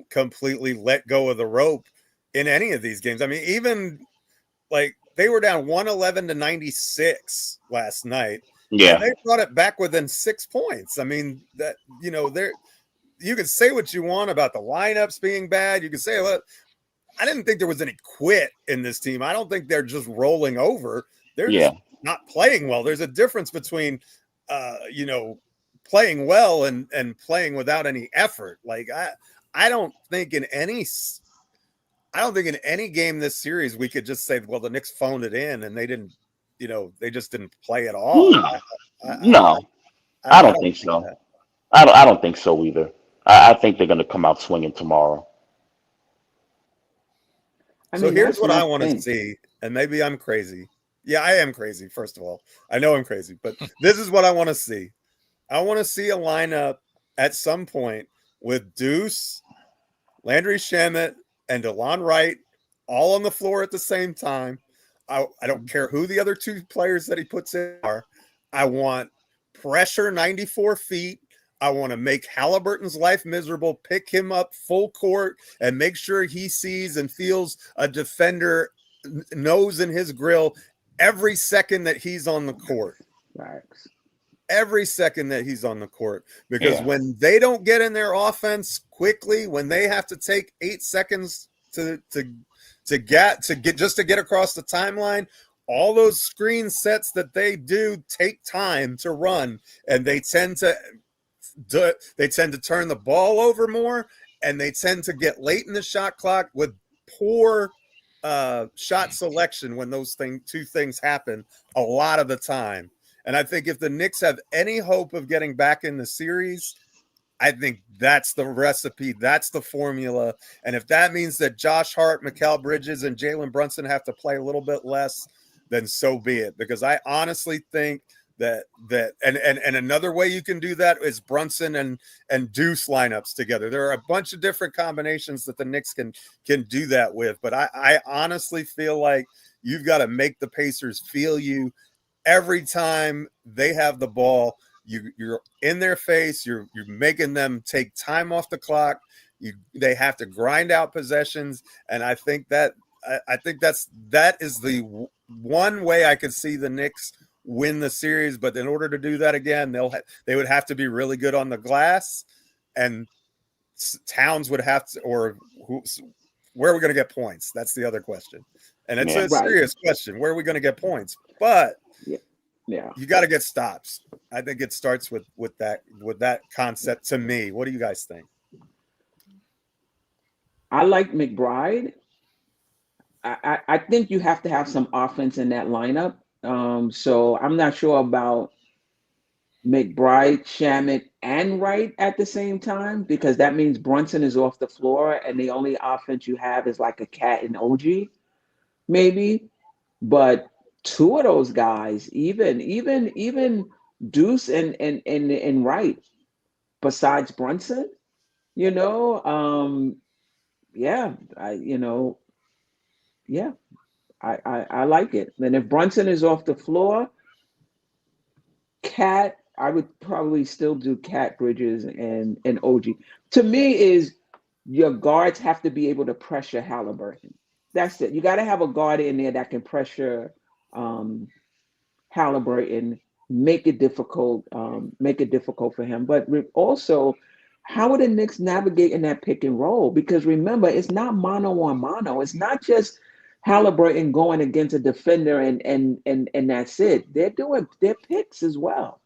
completely let go of the rope in any of these games. I mean, even they were down 111-96 last night. Yeah. And they brought it back within 6 points. I mean, you can say what you want about the lineups being bad. You can say, well, I didn't think there was any quit in this team. I don't think they're just rolling over. They're just not playing well. There's a difference between, playing well and playing without any effort. I don't think in any game this series we could just say, well, the Knicks phoned it in and they didn't, they just didn't play at all. No, I don't think so. That. I don't think so either. I think they're going to come out swinging tomorrow. So here's what I want to see, and maybe I'm crazy. Yeah, I am crazy, first of all. I know I'm crazy, but this is what I want to see. I want to see a lineup at some point with Deuce, Landry Shamet, and DeLon Wright all on the floor at the same time. I don't care who the other two players that he puts in are. I want pressure 94 feet. I want to make Halliburton's life miserable, pick him up full court, and make sure he sees and feels a defender nose in his grill every second that he's on the court. Facts. Every second that he's on the court. Because when they don't get in their offense quickly, when they have to take 8 seconds to get across the timeline, all those screen sets that they do take time to run, and they tend to turn the ball over more, and they tend to get late in the shot clock with poor shot selection when those two things happen a lot of the time. And I think if the Knicks have any hope of getting back in the series, I think that's the recipe. That's the formula. And if that means that Josh Hart, Mikal Bridges, and Jalen Brunson have to play a little bit less, then so be it. Because I honestly think that another way you can do that is Brunson and Deuce lineups together. There are a bunch of different combinations that the Knicks can do that with. But I honestly feel like you've got to make the Pacers feel you every time they have the ball. You're in their face. You're making them take time off the clock. They have to grind out possessions, and I think that is the one way I could see the Knicks win the series. But in order to do that again, they would have to be really good on the glass, and Towns would have to. Where are we going to get points? That's the other question, and it's a serious question. Where are we going to get points? But yeah, you got to get stops. I think it starts with that concept. To me, what do you guys think? I like McBride. I think you have to have some offense in that lineup. So I'm not sure about McBride, Shamit, and Wright at the same time, because that means Brunson is off the floor and the only offense you have is like a Cat and OG, maybe. But two of those guys, even Deuce and Wright, besides Brunson, you know, yeah, yeah, I like it. And if Brunson is off the floor, Cat, I would probably still do Cat, Bridges, and OG. To me, is your guards have to be able to pressure Halliburton. That's it. You got to have a guard in there that can pressure um, Halliburton, make it difficult for him. But also, how are the Knicks navigating that pick and roll? Because remember, it's not mono on mono. It's not just Halliburton going against a defender and that's it. They're doing their picks as well.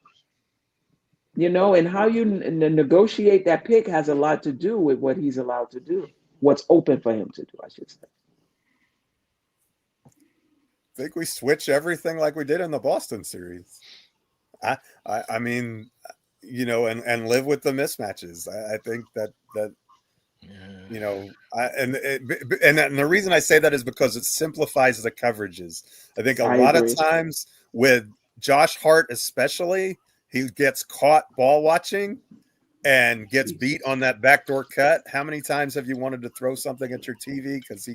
You know, and how you negotiate that pick has a lot to do with what he's allowed to do, what's open for him to do, I should say. I think we switch everything like we did in the Boston series. I mean, you know, and live with the mismatches. I think that you know, and the reason I say that is because it simplifies the coverages. I think a lot of times with Josh Hart, especially, he gets caught ball watching and gets beat on that backdoor cut. How many times have you wanted to throw something at your TV because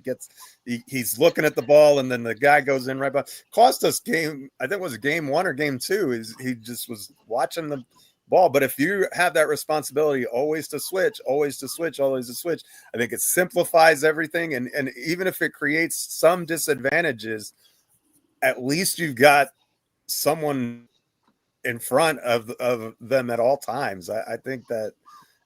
he's looking at the ball and then the guy goes in right by? Cost us game, I think it was game 1 or game 2. He just was watching the ball. But if you have that responsibility always to switch, I think it simplifies everything. And even if it creates some disadvantages, at least you've got someone in front of them at all times. I think that,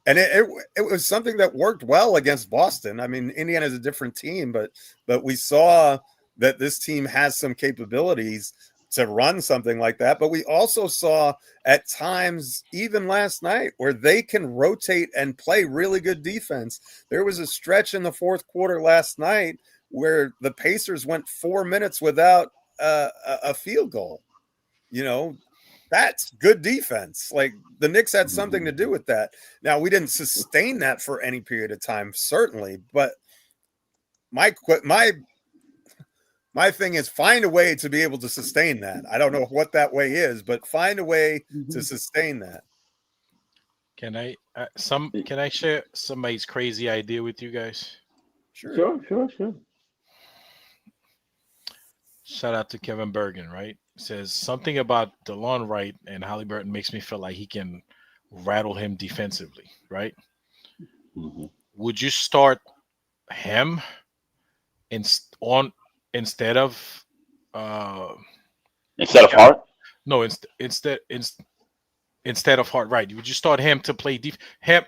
and it was something that worked well against Boston. I mean, Indiana is a different team, but we saw that this team has some capabilities to run something like that. But we also saw at times, even last night, where they can rotate and play really good defense. There was a stretch in the fourth quarter last night where the Pacers went 4 minutes without a field goal. You know, that's good defense. Like the Knicks had something to do with that. Now, we didn't sustain that for any period of time, certainly, but my thing is find a way to be able to sustain that. I don't know what that way is, but find a way to sustain that. Can I share somebody's crazy idea with you guys? Sure. Shout out to Kevin Bergen, right? Says something about DeLon Wright and Halliburton makes me feel like he can rattle him defensively, right? Mm-hmm. Would you start him instead of Hart? No, instead of Hart, right? Would you start him to play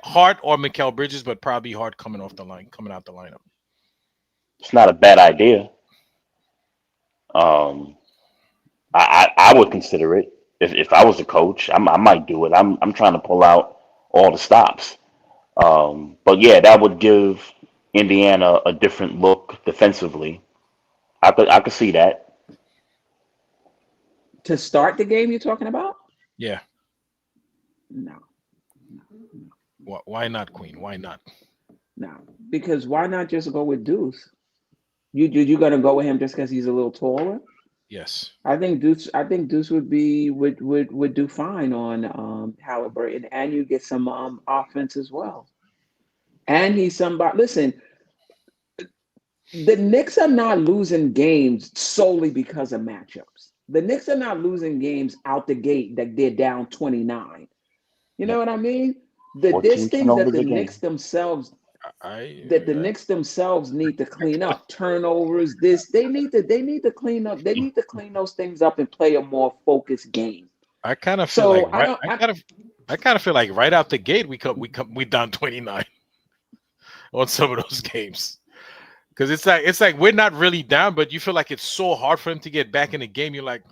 Hart or Mikal Bridges, but probably Hart coming out the lineup? It's not a bad idea. I would consider it if I was a coach. I might do it. I'm trying to pull out all the stops. But yeah, that would give Indiana a different look defensively. I could see that. To start the game, you're talking about? Yeah. No. Why not, Queen? Why not? No, because why not just go with Deuce? You gonna go with him just because he's a little taller? Yes. I think Deuce would do fine on Halliburton, and you get some offense as well. And he's somebody. Listen, the Knicks are not losing games solely because of matchups. The Knicks are not losing games out the gate that they're down 29. You know what I mean? There's things that the Knicks themselves the Knicks themselves need to clean up. Turnovers, they need to clean up. They need to clean those things up and play a more focused game. I kind of feel I kind of feel like right out the gate we down 29 on some of those games. Because it's like we're not really down, but you feel like it's so hard for them to get back in the game. You're like,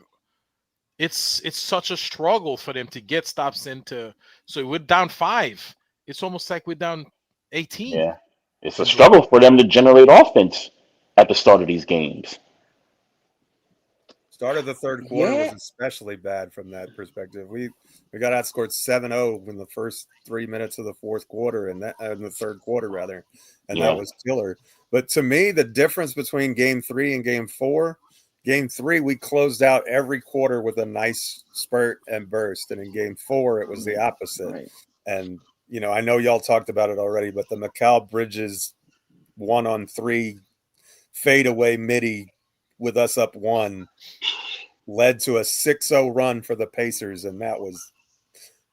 it's such a struggle for them to get stops into. So we're down 5. It's almost like we're down 18. Yeah, it's a struggle for them to generate offense at the start of these games. Start of the third quarter was Yeah. especially bad from that perspective. We got outscored 7-0 in the first 3 minutes of the fourth quarter, and that in the third quarter rather, and Yeah. that was killer. But to me, the difference between game 3 and game 4, game 3 we closed out every quarter with a nice spurt and burst, and in game 4 it was the opposite. Right. And I know y'all talked about it already, but the Mikal Bridges 1-on-3 fadeaway midi with us up 1 led to a 6-0 run for the Pacers, and that was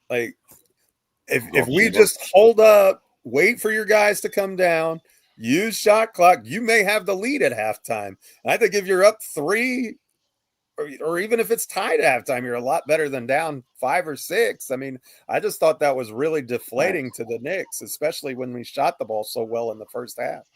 like, if we just hold up, wait for your guys to come down, use shot clock, you may have the lead at halftime. And I think if you're up 3, or even if it's tied at halftime, you're a lot better than down 5 or 6. I mean, I just thought that was really deflating to the Knicks, especially when we shot the ball so well in the first half.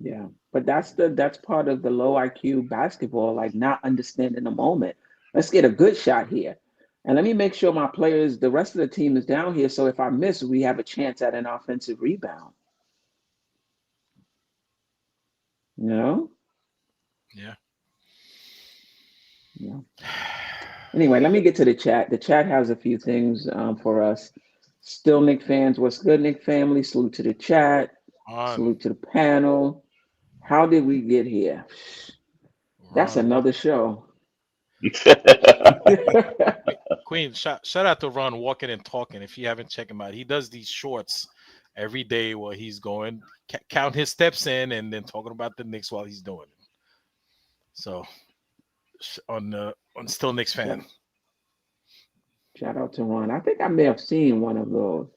Yeah, but that's part of the low IQ basketball, like not understanding the moment. Let's get a good shot here, and let me make sure my players, the rest of the team, is down here. So if I miss, we have a chance at an offensive rebound. Yeah. Yeah. Anyway, let me get to the chat. The chat has a few things for us. Still Nick fans, what's good, Nick family? Salute to the chat. Salute to the panel. How did we get here? That's another show. Queen, shout out to Ron Walking and Talking. If you haven't checked him out, he does these shorts every day where he's going, count his steps in, and then talking about the Knicks while he's doing it. So on Still Knicks fan. Shout out to Ron. I think I may have seen one of those.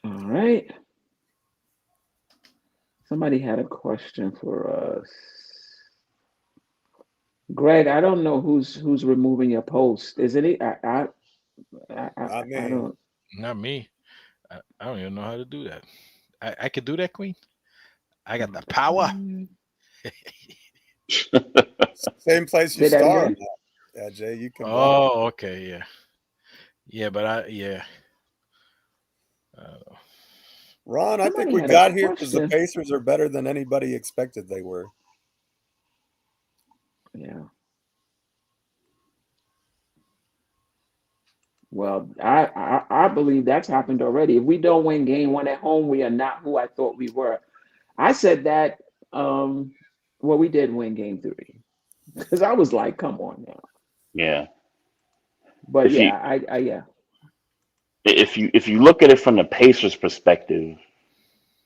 All right. Somebody had a question for us. Greg, I don't know who's removing your post. Is it? I don't. Not me. I don't even know how to do that. I could do that, Queen. I got the power. Same place you started. Yeah, Jay, you can. Oh, okay, yeah. Yeah, but Ron, I think we got here because the Pacers are better than anybody expected they were. Yeah. Well, I believe that's happened already. If we don't win game 1 at home, we are not who I thought we were. I said that. Well, we did win game 3 because I was like, "Come on now." Yeah. But yeah. If you look at it from the Pacers' perspective,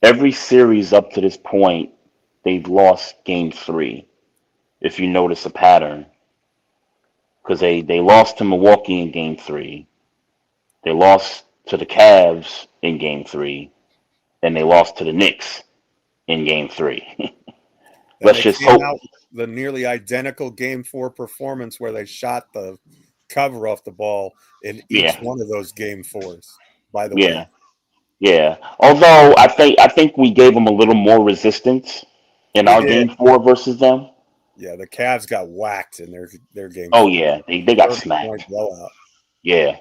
every series up to this point, they've lost game 3. If you notice a pattern, because they lost to Milwaukee in game 3, they lost to the Cavs in game 3, and they lost to the Knicks in game 3. Let's just hope the nearly identical game 4 performance where they shot the cover off the ball in each one of those game 4s. By the way. Yeah. Although I think we gave them a little more resistance in our game 4 versus them. Yeah, the Cavs got whacked in their game. Oh yeah, they got smacked. Blowout. Yeah.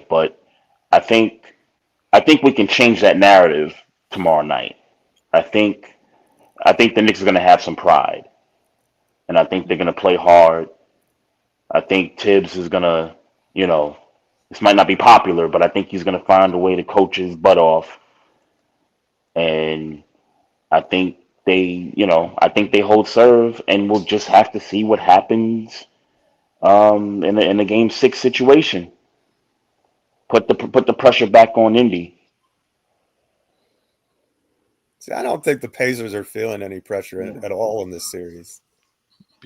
But I think we can change that narrative tomorrow night. I think the Knicks are going to have some pride, and I think they're going to play hard. I think Tibbs is going to, this might not be popular, but I think he's going to find a way to coach his butt off, and I think they hold serve, and we'll just have to see what happens in the game 6 situation. Put the pressure back on Indy. See, I don't think the Pacers are feeling any pressure at all in this series.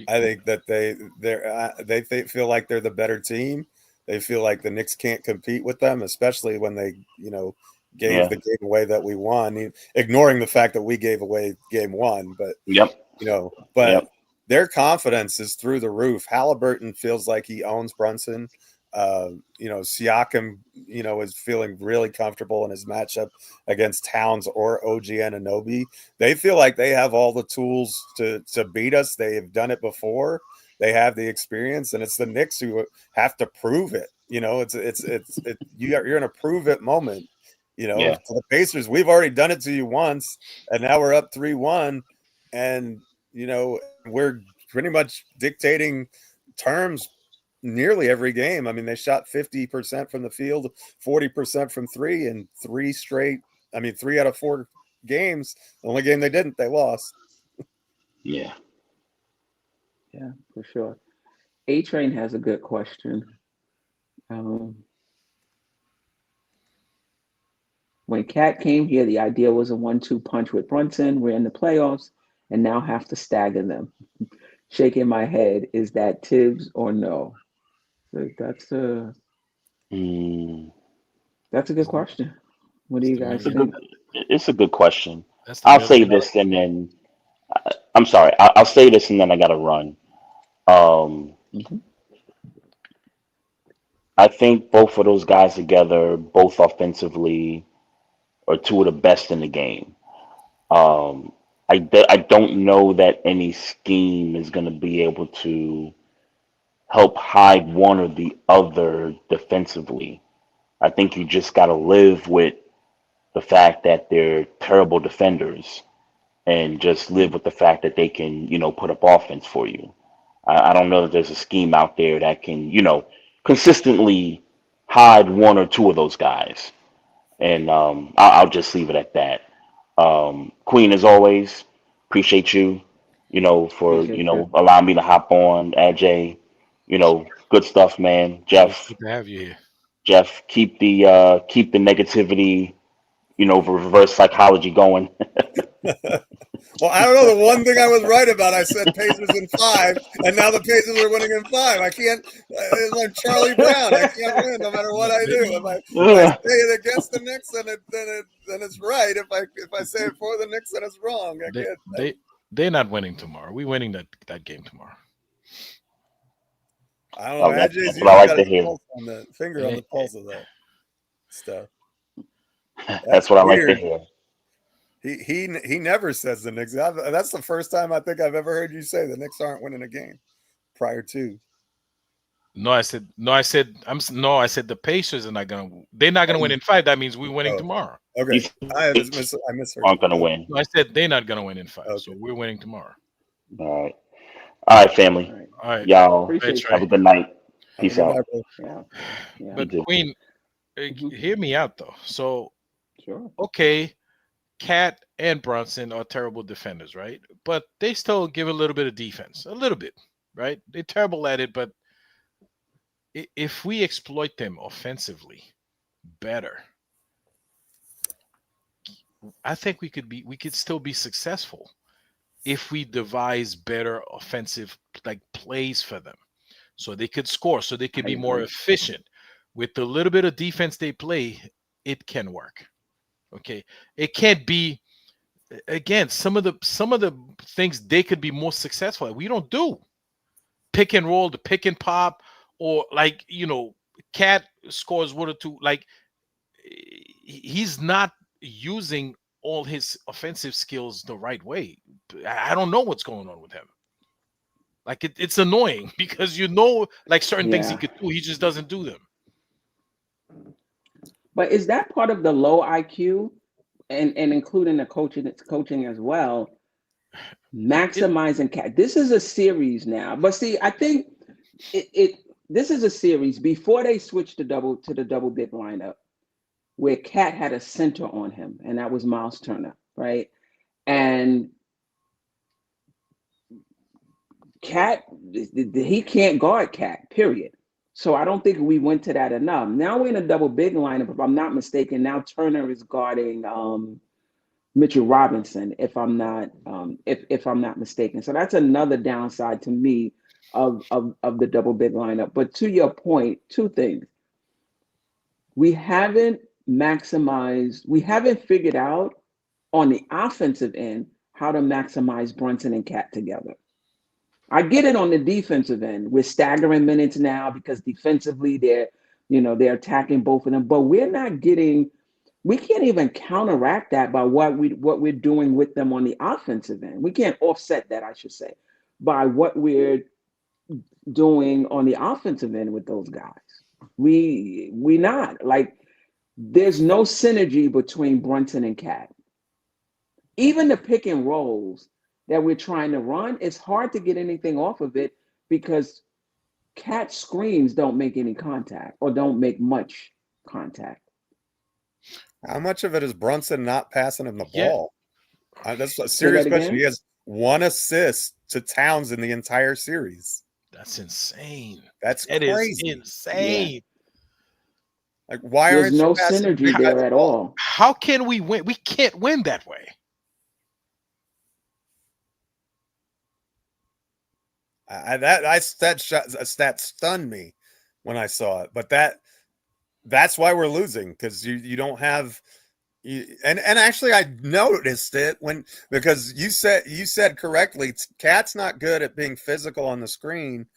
I think that they feel like they're the better team. They feel like the Knicks can't compete with them, especially when they gave the game away that we won, ignoring the fact that we gave away game 1. But their confidence is through the roof. Halliburton feels like he owns Brunson. Siakam, is feeling really comfortable in his matchup against Towns or OG Anunoby. They feel like they have all the tools to beat us. They have done it before. They have the experience, and it's the Knicks who have to prove it. You're in a prove it moment. You know, Yeah. to the Pacers, we've already done it to you once, and now we're up 3-1, and you know we're pretty much dictating terms nearly every game. I mean, they shot 50% from the field, 40% from three, and 3 out of 4 games. The only game they didn't, they lost. Yeah. Yeah, for sure. A-Train has a good question. When Cat came here, the idea was a 1-2 punch with Brunson. We're in the playoffs and now have to stagger them. Shaking my head, is that Tibbs or no? That's a good question. What do you guys think? It's a good question. That's the I'll middle say ground. this and then I'm sorry. I'll say this and then I gotta run. Mhm. I think both of those guys together, both offensively, are two of the best in the game. I don't know that any scheme is going to be able to help hide one or the other defensively. I think you just got to live with the fact that they're terrible defenders and just live with the fact that they can, put up offense for you. I don't know that there's a scheme out there that can, consistently hide one or two of those guys. And I'll just leave it at that. Queen, as always, appreciate you, for, Appreciate you. allowing me to hop on. Ajay, good stuff, man. It's Jeff, good to have you here. keep the negativity, reverse psychology going. Well, I don't know. The one thing I was right about, I said Pacers in 5, and now the Pacers are winning in 5. I can't. It's like Charlie Brown. I can't win no matter what I do. If I say it against the Knicks, then it's right. If I say it for the Knicks, then it's wrong. They're not winning tomorrow. We're winning that game tomorrow. I don't know. That's Ajay's what I usually like got to his hear. pulse on the finger on the pulse of that stuff. That's what I like to weird. hear. He never says the Knicks. That's the first time I think I've ever heard you say the Knicks aren't winning a game prior to. Oh. I said the Pacers are not gonna. They're not gonna win in 5. That means we're winning tomorrow. Okay, I misheard. Aren't gonna win. No, I said they're not gonna win in 5. Okay. So we're winning tomorrow. All right, family. All right. Y'all Appreciate have a good night. Have a Peace good out. night, bro. Yeah. But You too. Queen, hear me out though. So Sure. okay, Cat and Brunson are terrible defenders, right? But they still give a little bit of defense, a little bit, right? They're terrible at it, but if we exploit them offensively better, I think we could still be successful if we devise better offensive plays for them, so they could score, so they could be more efficient. With the little bit of defense they play, it can work. Okay, it can't be. Again, some of the things they could be more successful at, we don't do. Pick and roll, the pick and pop, or Cat scores 1 or 2. He's not using all his offensive skills the right way. I don't know what's going on with him. It's annoying because certain things he could do, he just doesn't do them. But is that part of the low IQ and including the coaching as well? Maximizing Cat. This is a series now. But see, I think this is a series before they switched to the double big lineup, where Cat had a center on him, and that was Miles Turner, right? And Cat, he can't guard Cat, period. So I don't think we went to that enough. Now we're in a double big lineup, if I'm not mistaken. Now Turner is guarding Mitchell Robinson, if I'm not mistaken. So that's another downside to me of the double big lineup. But to your point, 2 things. We haven't figured out on the offensive end how to maximize Brunson and Cat together. I get it on the defensive end. We're staggering minutes now because defensively they're attacking both of them, but we can't even counteract that by what we're doing with them on the offensive end. We can't offset that, I should say, by what we're doing on the offensive end with those guys. We not. there's no synergy between Brunson and Cat. Even the pick and rolls that we're trying to run, it's hard to get anything off of it because Cat screens don't make any contact or don't make much contact. How much of it is Brunson not passing him the Yeah. ball? That's a serious that question. again? He has 1 assist to Towns in the entire series. That's insane. That's That is crazy. insane. Like, why There's aren't you no passing synergy the guy there the at ball? all. How can we win? We can't win that way. That stunned me when I saw it. But that's why we're losing, because you don't have. And actually, I noticed it because you said correctly. Cat's not good at being physical on the screen,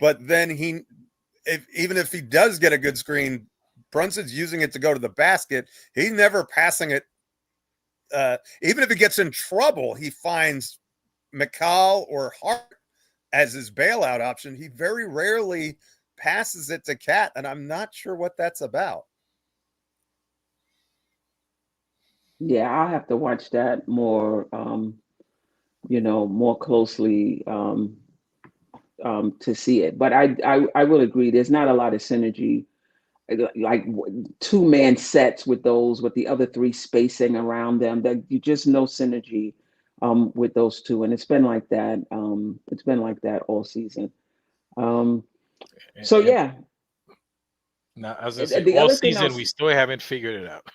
but then even if he does get a good screen, Brunson's using it to go to the basket. He's never passing it. Even if he gets in trouble, he finds McCall or Hart as his bailout option. He very rarely passes it to Cat, and I'm not sure what that's about. Yeah, I'll have to watch that more, more closely to see it. But I will agree. There's not a lot of synergy, like 2-man sets with the other 3 spacing around them. That you just no synergy with those 2, and it's been like that. It's been like that all season. So yeah. Now, as I say, The all other thing season we still haven't figured it out.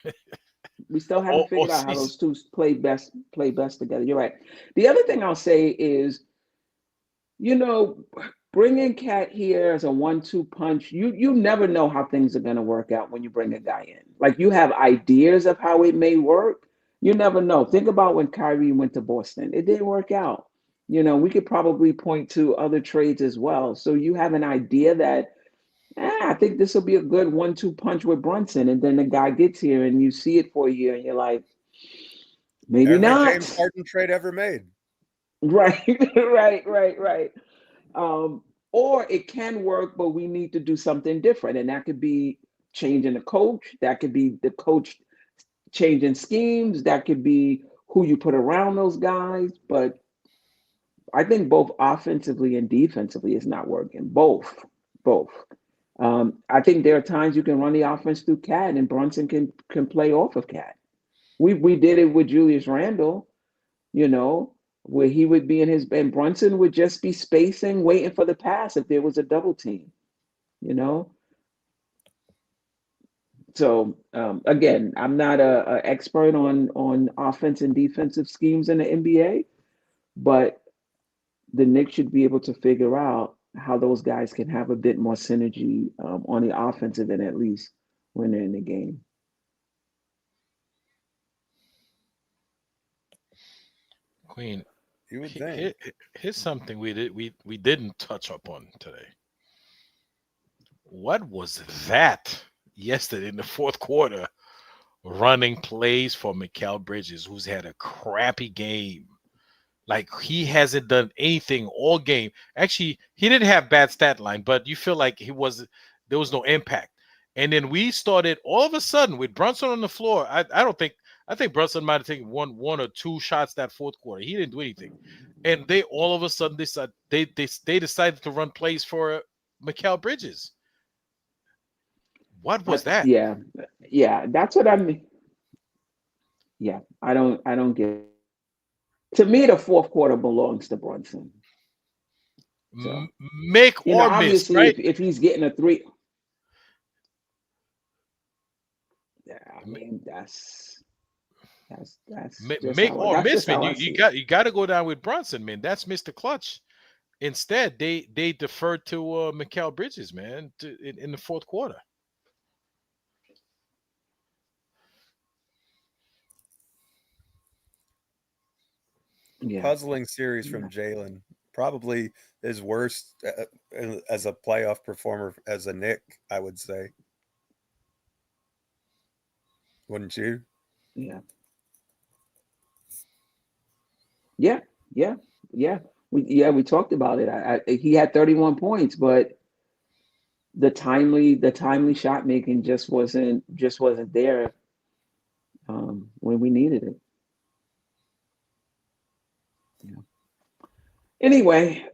we still haven't all figured out how season. those 2 play best together. You're right. The other thing I'll say is, bringing Cat here as a 1-2 punch, you never know how things are going to work out when you bring a guy in. Like, you have ideas of how it may work. You never know. Think about when Kyrie went to Boston. It didn't work out. We could probably point to other trades as well. So you have an idea that, I think this will be a good 1-2 punch with Brunson. And then the guy gets here and you see it for a year and you're like, maybe Every not. James Harden trade ever made. Right, right. Or it can work, but we need to do something different. And that could be changing the coach. That could be the coach changing schemes. That could be who you put around those guys. But I think both offensively and defensively is not working. Both. I think there are times you can run the offense through Cat and Brunson can play off of Cat. We did it with Julius Randle, where he would be and Brunson would just be spacing, waiting for the pass if there was a double team, So again, I'm not a expert on offense and defensive schemes in the NBA, but the Knicks should be able to figure out how those guys can have a bit more synergy on the offensive end, at least when they're in the game. Queen, You would think. here's something we didn't touch upon today. What was that yesterday in the fourth quarter? Running plays for Mikal Bridges, who's had a crappy game. Like, he hasn't done anything all game. Actually, he didn't have bad stat line, but you feel like there was no impact. And then we started all of a sudden with Brunson on the floor. I think Brunson might have taken one or 2 shots that fourth quarter. He didn't do anything. And they all of a sudden they decided to run plays for Mikal Bridges. What was that? Yeah, that's what I mean. Yeah, I don't get it. To me, the fourth quarter belongs to Brunson. So, make or miss, obviously, right? if he's getting a 3, yeah, I mean that's make or miss, man. You got to go down with Brunson, man. That's Mr. Clutch. Instead, they deferred to Mikal Bridges, man, in the fourth quarter. Yeah. Puzzling series from Jalen. Probably his worst as a playoff performer as a Knick, I would say. Wouldn't you? Yeah. We talked about it. He had 31 points, but the timely shot making just wasn't there when we needed it. Yeah. Anyway,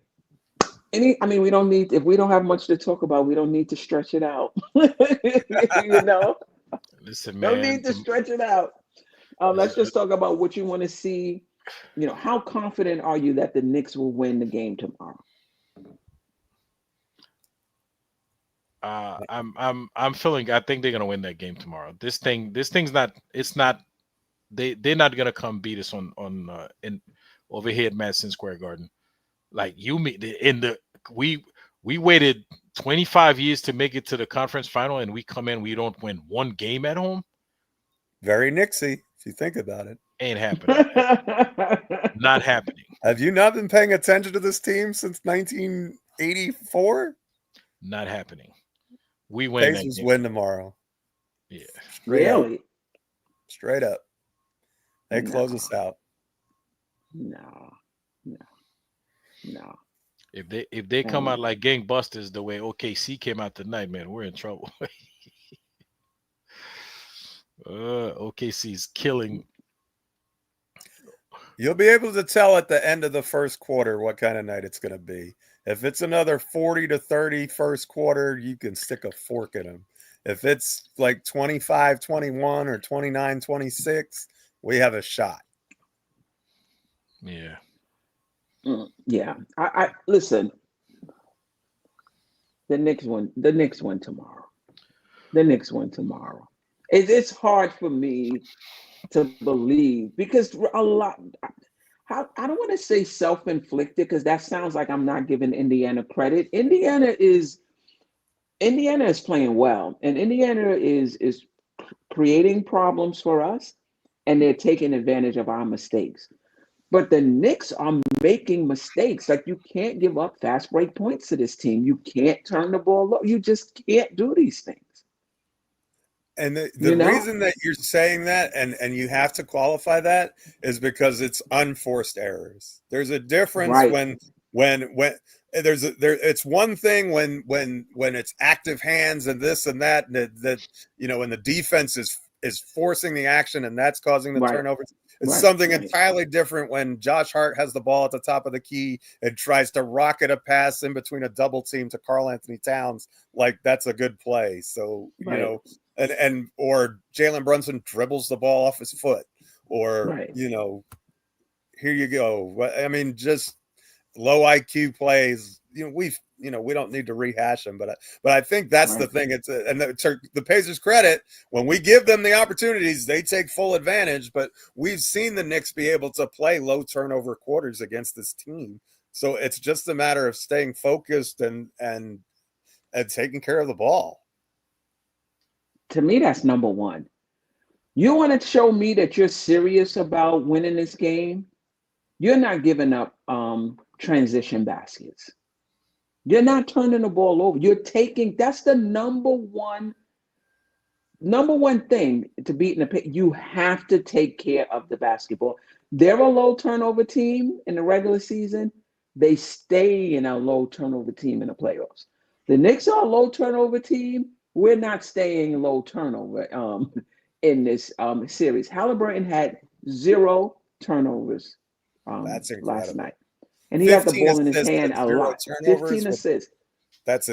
we don't need, if we don't have much to talk about, we don't need to stretch it out. You know, Listen, man, don't need to stretch it out. Let's just talk about what you want to see. You know, how confident are you that the Knicks will win the game tomorrow? I'm feeling. I think they're gonna win that game tomorrow. This thing's not. It's not. They're not gonna come beat us on in over here at Madison Square Garden. Like we waited 25 years to make it to the conference final, and we come in, we don't win one game at home. Very Knicksy, if you think about it. Ain't happening. Not happening. Have you not been paying attention to this team since 1984? Not happening. We win. Pacers win tomorrow. Yeah. Really? Straight up. They close us out. No. If they come out like gangbusters the way OKC came out tonight, man, we're in trouble. OKC's killing. You'll be able to tell at the end of the first quarter what kind of night it's going to be. If it's another 40-30 first quarter, you can stick a fork in them. If it's like 25-21 or 29-26, we have a shot. Yeah. Yeah. I listen. The Knicks win tomorrow. The Knicks win tomorrow. It's hard for me to believe because a lot. I don't want to say self-inflicted because that sounds like I'm not giving Indiana credit. Indiana is playing well, and Indiana is creating problems for us, and they're taking advantage of our mistakes. But the Knicks are making mistakes. Like, you can't give up fast break points to this team. You can't turn the ball low. You just can't do these things. And the reason that you're saying that, and you have to qualify that, is because it's unforced errors. There's a difference when it's one thing when it's active hands and this and that, and that when the defense is forcing the action and that's causing the turnovers. It's something entirely different when Josh Hart has the ball at the top of the key and tries to rocket a pass in between a double team to Karl Anthony Towns. Like, that's a good play. So, or Jalen Brunson dribbles the ball off his foot, or, here you go. I mean, just low IQ plays. We don't need to rehash them, but I think that's the thing. It's and to the Pacers' credit, when we give them the opportunities, they take full advantage. But we've seen the Knicks be able to play low turnover quarters against this team, so it's just a matter of staying focused and taking care of the ball. To me, that's number one. You want to show me that you're serious about winning this game? You're not giving up transition baskets. You're not turning the ball over. You're taking. That's the number one thing to beat in the pit. You have to take care of the basketball. They're a low turnover team in the regular season. They stay in a low turnover team in the playoffs. The Knicks are a low turnover team. We're not staying low turnover in this series. Halliburton had 0 turnovers That's last night. And he had the ball in his hand a lot. 15 assists. That's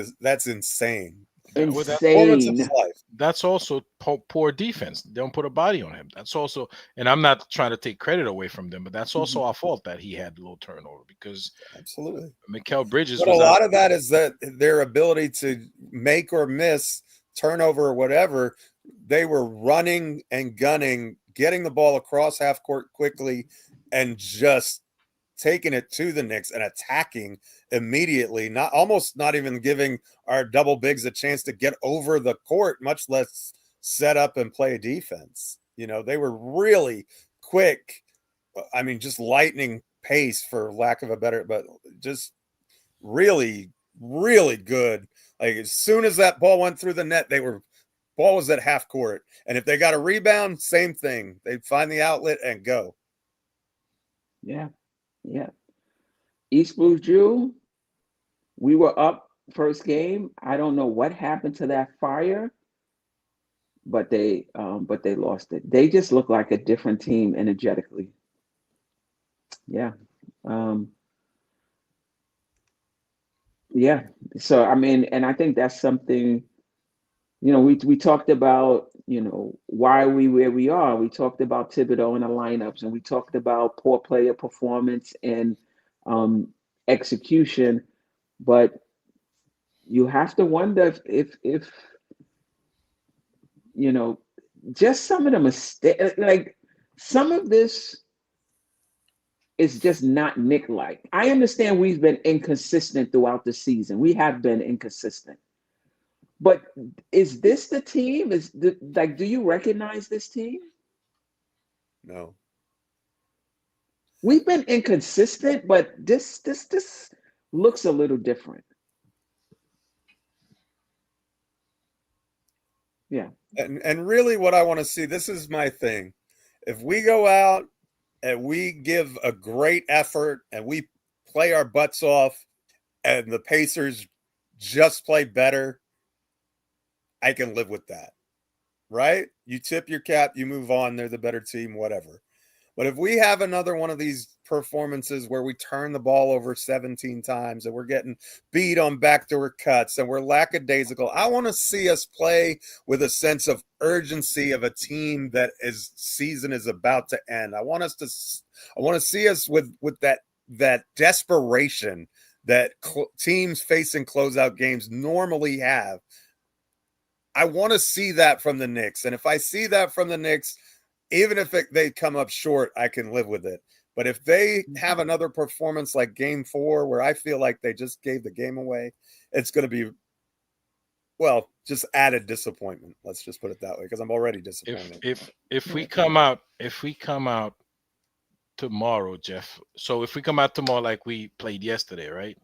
insane. Insane. That's also poor defense. They don't put a body on him. That's also, and I'm not trying to take credit away from them, but that's also our fault that he had low turnover because absolutely Mikal Bridges. But a lot of that is that their ability to make or miss turnover or whatever. They were running and gunning, getting the ball across half court quickly, and just taking it to the Knicks and attacking immediately, not even giving our double bigs a chance to get over the court, much less set up and play defense. They were really quick. I mean, just lightning pace, for lack of a better, but just really, really good. Like, as soon as that ball went through the net, ball was at half court. And if they got a rebound, same thing. They'd find the outlet and go. Yeah. East Blues Jew, we were up first game. I don't know what happened to that fire, but they lost it. They just look like a different team energetically. Yeah. Yeah. So I mean, and I think that's something, we talked about, why are we where we are. We talked about Thibodeau and the lineups, and we talked about poor player performance and execution. But you have to wonder if just some of the mistakes, like some of this is just not Nick-like. I understand we've been inconsistent throughout the season. We have been inconsistent. But is this the team? Do you recognize this team? No. We've been inconsistent, but this looks a little different. Yeah. And really what I want to see, this is my thing. If we go out and we give a great effort and we play our butts off and the Pacers just play better, I can live with that, right? You tip your cap, you move on, they're the better team, whatever. But if we have another one of these performances where we turn the ball over 17 times and we're getting beat on backdoor cuts and we're lackadaisical, I want to see us play with a sense of urgency of a team that season is about to end. I want to see us with that desperation that teams facing closeout games normally have. I want to see that from the Knicks. And if I see that from the Knicks, even if they come up short, I can live with it. But if they have another performance like Game 4, where I feel like they just gave the game away, it's going to be, well, just added disappointment. Let's just put it that way, because I'm already disappointed. If we come out tomorrow, Geoff. So if we come out tomorrow like we played yesterday, right?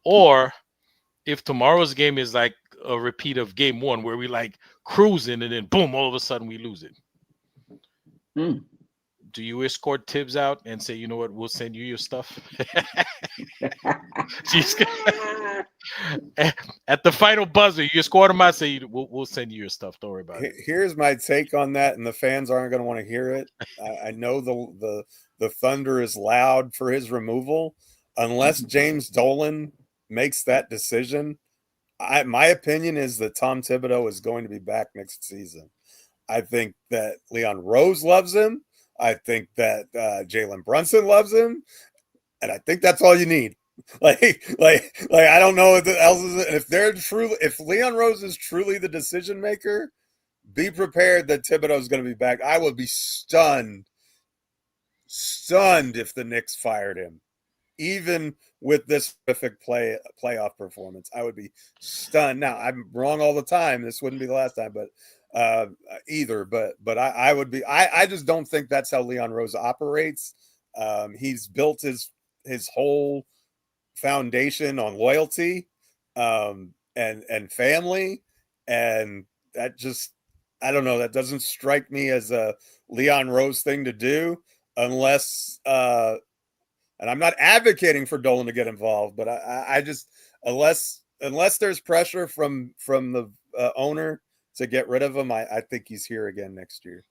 Or if tomorrow's game is like a repeat of Game 1, where we like cruising and then boom, all of a sudden we lose it. Do you escort Thibs out and say, you know what, we'll send you your stuff? At the final buzzer, you escort him out, say, we'll send you your stuff. Don't worry about it. Here's my take on that, and the fans aren't going to want to hear it. I know the thunder is loud for his removal. Unless James Dolan makes that decision, my opinion is that Tom Thibodeau is going to be back next season. I think that Leon Rose loves him. I think that Jalen Brunson loves him, and I think that's all you need. Like I don't know what else is. If Leon Rose is truly the decision maker, be prepared that Thibodeau is going to be back. I would be stunned if the Knicks fired him, even with this terrific playoff performance. I would be stunned. Now, I'm wrong all the time. This wouldn't be the last time, but either. But I would be. I just don't think that's how Leon Rose operates. He's built his whole foundation on loyalty and family, and that just, I don't know, that doesn't strike me as a Leon Rose thing to do, unless and I'm not advocating for Dolan to get involved, but I just, unless there's pressure from the owner to get rid of him, I think he's here again next year.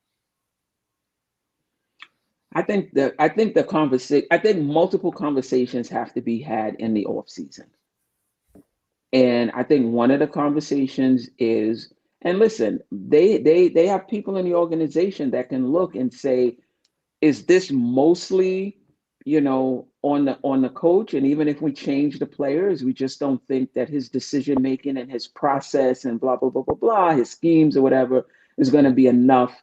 I think multiple conversations have to be had in the off season. And I think one of the conversations is, and listen, they have people in the organization that can look and say, is this mostly, on the coach? And even if we change the players, we just don't think that his decision making and his process and blah blah blah blah blah, his schemes or whatever, is going to be enough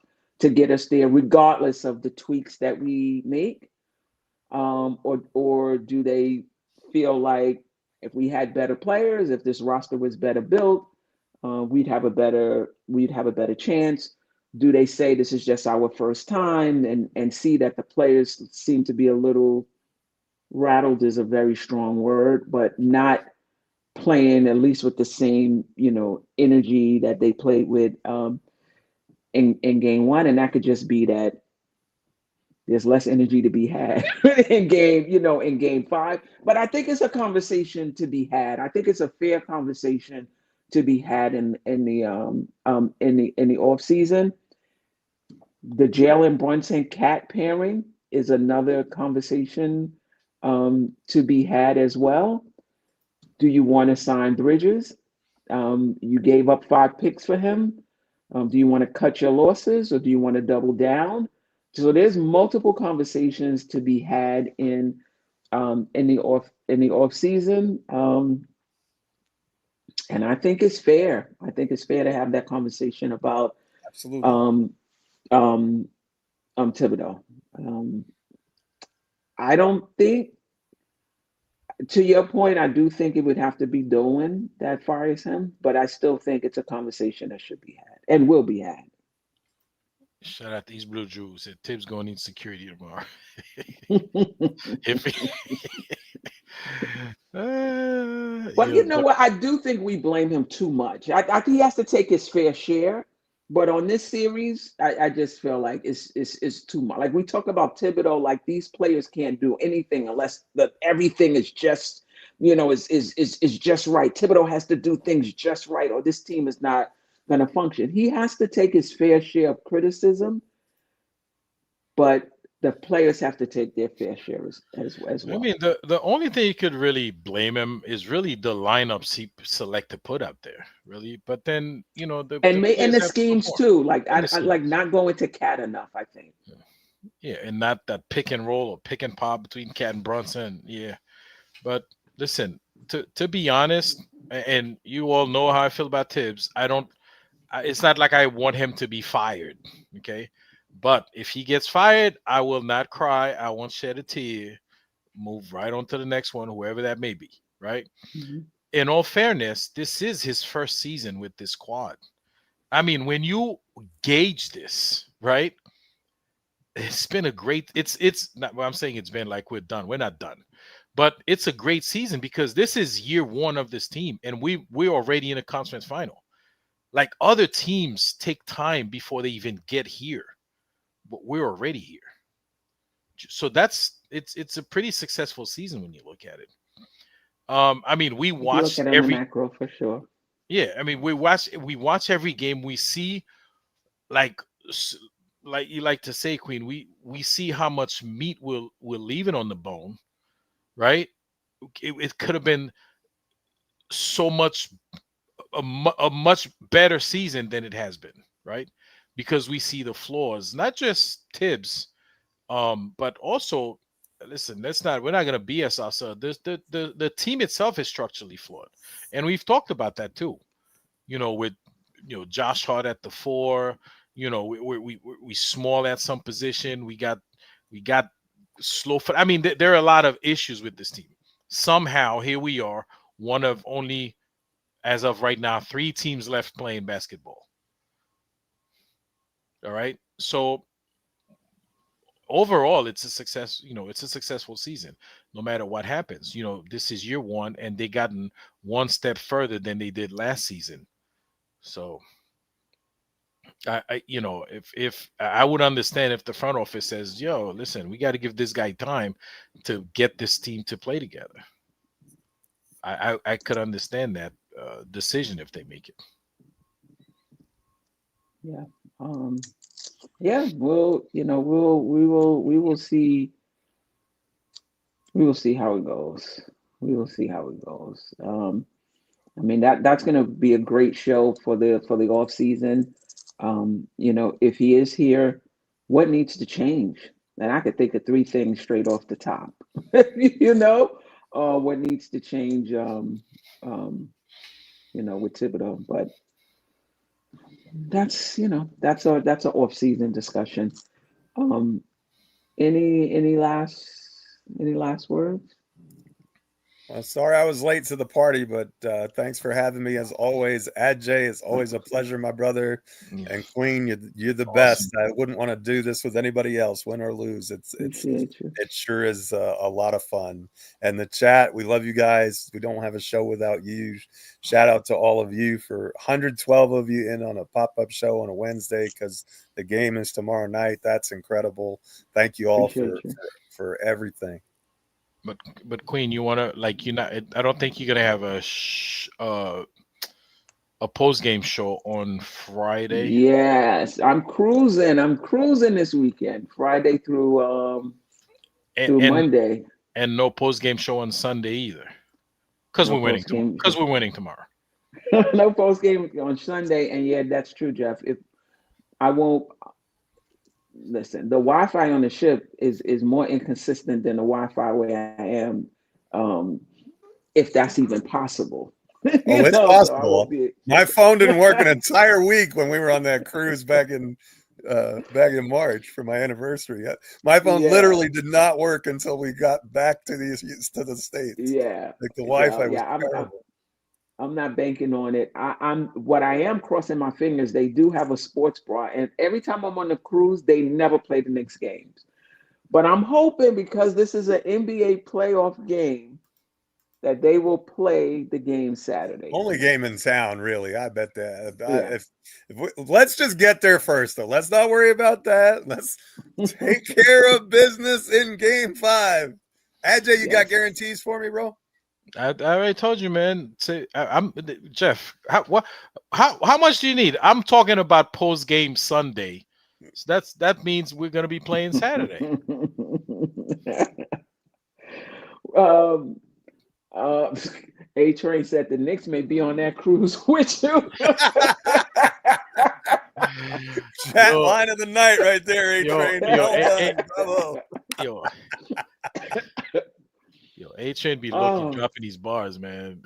to get us there, regardless of the tweaks that we make, or do they feel like if we had better players, if this roster was better built, we'd have a better chance? Do they say this is just our first time and see that the players seem to be a little rattled, is a very strong word, but not playing at least with the same, energy that they played with in Game 1? And that could just be that there's less energy to be had in game 5. But I think it's a conversation to be had. I think it's a fair conversation to be had in the off season. The Jalen Brunson cat pairing is another conversation to be had as well. Do you want to sign Bridges? You gave up 5 picks for him. Do you want to cut your losses, or do you want to double down? So there's multiple conversations to be had in the off season, and I think it's fair. I think it's fair to have that conversation about Absolutely. Thibodeau. I don't think, to your point, I do think it would have to be Dolan that fires him, but I still think it's a conversation that should be had and will be had. Shout out these Blue Jews. Said Tibbs going to need security tomorrow. But you know what? I do think we blame him too much. I think he has to take his fair share. But on this series, I just feel like it's too much. Like we talk about Thibodeau, like these players can't do anything unless everything is just, is just right. Thibodeau has to do things just right, or this team is not going to function. He has to take his fair share of criticism, but the players have to take their fair share as well. I mean, the only thing you could really blame him is really the lineups he selected put out there, really. But then, the schemes too. Like I like not going to Cat enough, I think. Yeah, and not that pick and roll or pick and pop between Cat and Brunson. Yeah, but listen, to be honest, and you all know how I feel about Tibbs. It's not like I want him to be fired. Okay. But if he gets fired, I will not cry. I won't shed a tear. Move right on to the next one, whoever that may be, right? Mm-hmm. In all fairness, this is his first season with this squad. I mean, when you gauge this, right? It's been a great. It's not. Well, I'm saying it's been like we're done. We're not done, but it's a great season because this is year 1 of this team, and we're already in a conference final. Like other teams take time before they even get here. But we're already here. So it's a pretty successful season when you look at it. I mean, we watch every macro for sure. Yeah, I mean, we watch every game. We see like you like to say, Queen, we see how much meat we're leaving on the bone, right? It could have been so much a much better season than it has been, right? Because we see the flaws, not just Tibbs, but also, listen, we're not going to BS ourselves. The team itself is structurally flawed. And we've talked about that too, with, Josh Hart at the 4, we small at some position. We got slow foot. I mean, there are a lot of issues with this team. Somehow here we are, one of only, as of right now, 3 teams left playing basketball. All right. So overall, it's a success. It's a successful season, no matter what happens. This is year 1, and they gotten one step further than they did last season. So, if I would understand if the front office says, "Yo, listen, we got to give this guy time to get this team to play together." I could understand that decision if they make it. Yeah. Yeah, we will see. We will see how it goes. We will see how it goes. I mean, that's going to be a great show for the off season. If he is here, what needs to change? And I could think of 3 things straight off the top. What needs to change? With Thibodeau, but that's an off season discussion. Any last words? Well, sorry I was late to the party, but thanks for having me as always. Ajay, it's always a pleasure, my brother. And Queen, you're the best. I wouldn't want to do this with anybody else, win or lose. Appreciate you. It sure is a lot of fun. And the chat, we love you guys. We don't have a show without you. Shout out to all of you for 112 of you in on a pop-up show on a Wednesday because the game is tomorrow night. That's incredible. Thank you all for everything. But Queen, you wanna like you're not. I don't think you're gonna have a post game show on Friday. Yes, I'm cruising. I'm cruising this weekend, Friday through Monday, and no post game show on Sunday either, because we're winning. Because we're winning tomorrow. No post game on Sunday, and yeah, that's true, Jeff. If I won't. Listen, the Wi-Fi on the ship is more inconsistent than the Wi-Fi where I am, if that's even possible. It's possible. My phone didn't work an entire week when we were on that cruise back in March for my anniversary. My phone literally did not work until we got back to the States. Yeah, like the Wi-Fi was terrible. I'm not banking on it. What I am crossing my fingers. They do have a sports bar, and every time I'm on the cruise, they never play the Knicks games. But I'm hoping because this is an NBA playoff game that they will play the game Saturday. Only game in town, really. I bet that. Let's just get there first, though. Let's not worry about that. Let's take care of business in Game 5. Ajay, you got guarantees for me, bro? I already told you, man. Say, I'm Jeff. How much do you need? I'm talking about post game Sunday. So that means we're gonna be playing Saturday. A-Train said the Knicks may be on that cruise with you. Chat line of the night right there, A-Train. Yo, A-Train be looking, dropping these bars, man.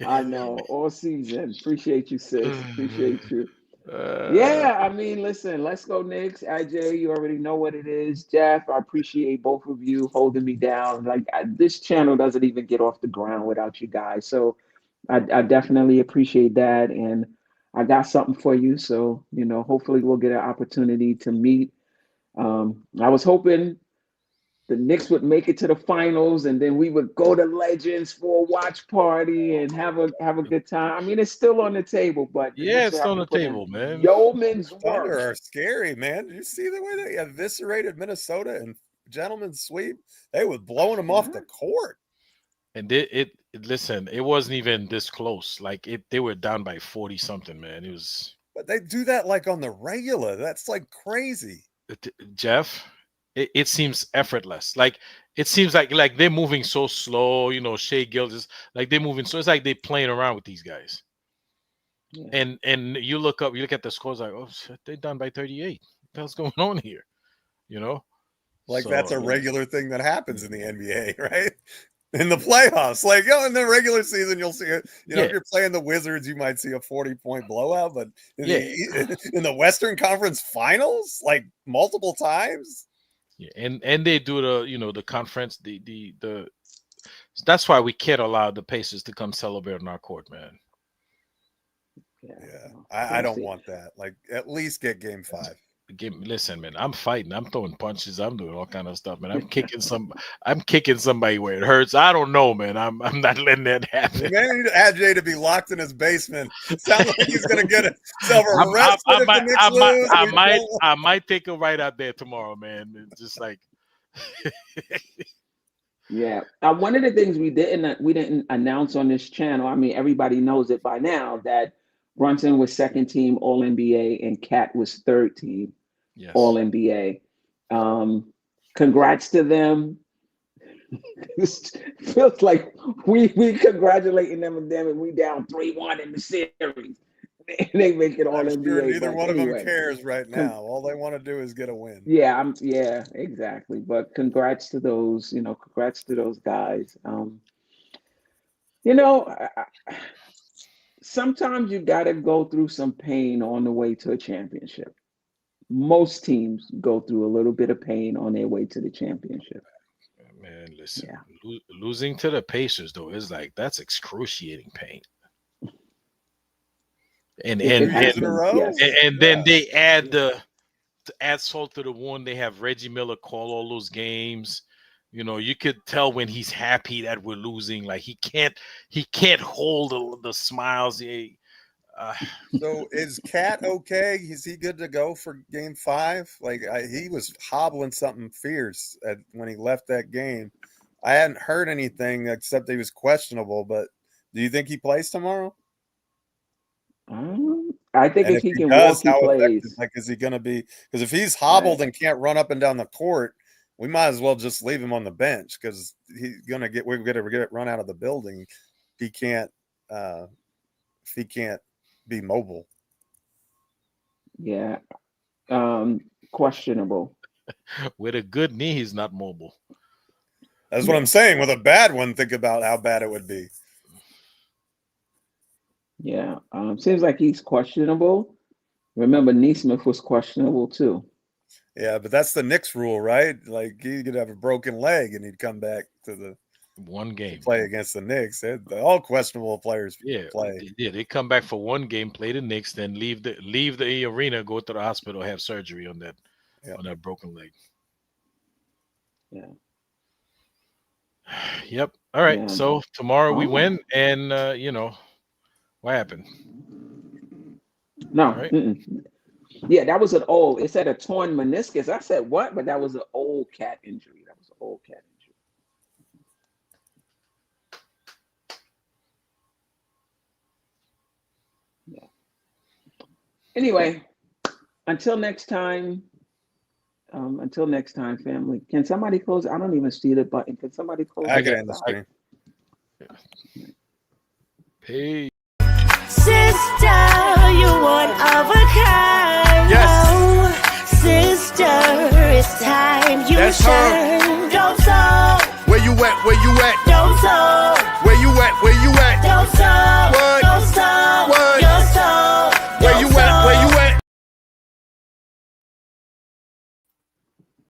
I know, all season. Appreciate you, sis. Appreciate you. Yeah, I mean, listen, let's go Knicks. Ajay, you already know what it is. Jeff, I appreciate both of you holding me down. Like this channel doesn't even get off the ground without you guys. So I definitely appreciate that. And I got something for you. So, hopefully we'll get an opportunity to meet. I was hoping the Knicks would make it to the finals, and then we would go to Legends for a watch party and have a good time. I mean, it's still on the table, but it's still on the table, man. Yeoman's Thunder work. are scary, man. Did you see the way they eviscerated Minnesota and gentleman's sweep? They were blowing them off the court. And listen, it wasn't even this close. Like they were down by 40 something, man. It was. But they do that like on the regular. That's like crazy, Jeff. It seems effortless. Like it seems like they're moving so slow. Shea Gilgeous, like they're moving so. It's like they're playing around with these guys. Yeah. And you look at the scores like, oh shit, they're done by 38. What the hell's going on here? Like that's a regular thing that happens in the NBA, right? In the playoffs, like in the regular season, you'll see it. If you're playing the Wizards, you might see a 40-point blowout. But in the Western Conference Finals, like multiple times. Yeah, and they do the conference the that's why we can't allow the Pacers to come celebrate on our court, man. Yeah, I don't want that. Like at least get Game 5. Listen, man, I'm fighting. I'm throwing punches. I'm doing all kind of stuff, man. I'm kicking somebody where it hurts. I don't know, man. I'm not letting that happen. Man, you need Ajay to be locked in his basement. It sounds like he's gonna get himself arrested. I might take a ride out there tomorrow, man. It's just like. Yeah, one of the things we didn't announce on this channel. I mean, everybody knows it by now that Brunson was second team All NBA and Cat was third team All NBA. Congrats to them. It feels like we congratulating them, and we down 3-1 in the series. They make it All NBA. Sure neither one of them cares right now. All they want to do is get a win. Yeah, exactly. But congrats to those. Congrats to those guys. Sometimes you got to go through some pain on the way to a championship. Most teams go through a little bit of pain on their way to the championship. Man, listen. Yeah. Losing to the Pacers though is like that's excruciating pain. And If it In a happens, row? yes. and then they add to add salt to the wound. They have Reggie Miller call all those games. You know, you could tell when he's happy that we're losing. Like he can't hold the smiles. So is Cat okay? Is he good to go for Game 5? Like he was hobbling something fierce when he left that game. I hadn't heard anything except he was questionable. But do you think he plays tomorrow? I think And if he can does, walk, he how effective? plays. Like, is he going to be? Because if he's hobbled and can't run up and down the court, we might as well just leave him on the bench because he's going to get. We're going to get run out of the building. He can't. If he can't be mobile. Yeah. Questionable. With a good knee, he's not mobile. That's what I'm saying. With a bad one, think about how bad it would be. Yeah. Seems like he's questionable. Remember, Neesmith was questionable too. Yeah, but that's the Knicks rule, right? Like he could have a broken leg and he'd come back to the one game play against the Knicks. All questionable players play. They come back for one game, play the Knicks, then leave the arena, go to the hospital, have surgery on that broken leg. Yeah. Yep. All right. Yeah. So tomorrow we win, and what happened? No. Right? Yeah, that was an old. It said a torn meniscus. I said what? But that was an old cat injury. That was an old cat injury. Yeah. Anyway, until next time. Until next time, family. Can somebody close? I don't even see the button. Can somebody close? I can end the screen. Hey. Sister, you one of a kind. Yes. Sister, it's time you That's her. shine. Dope Soul. Where you at? Where you at? Dope Soul.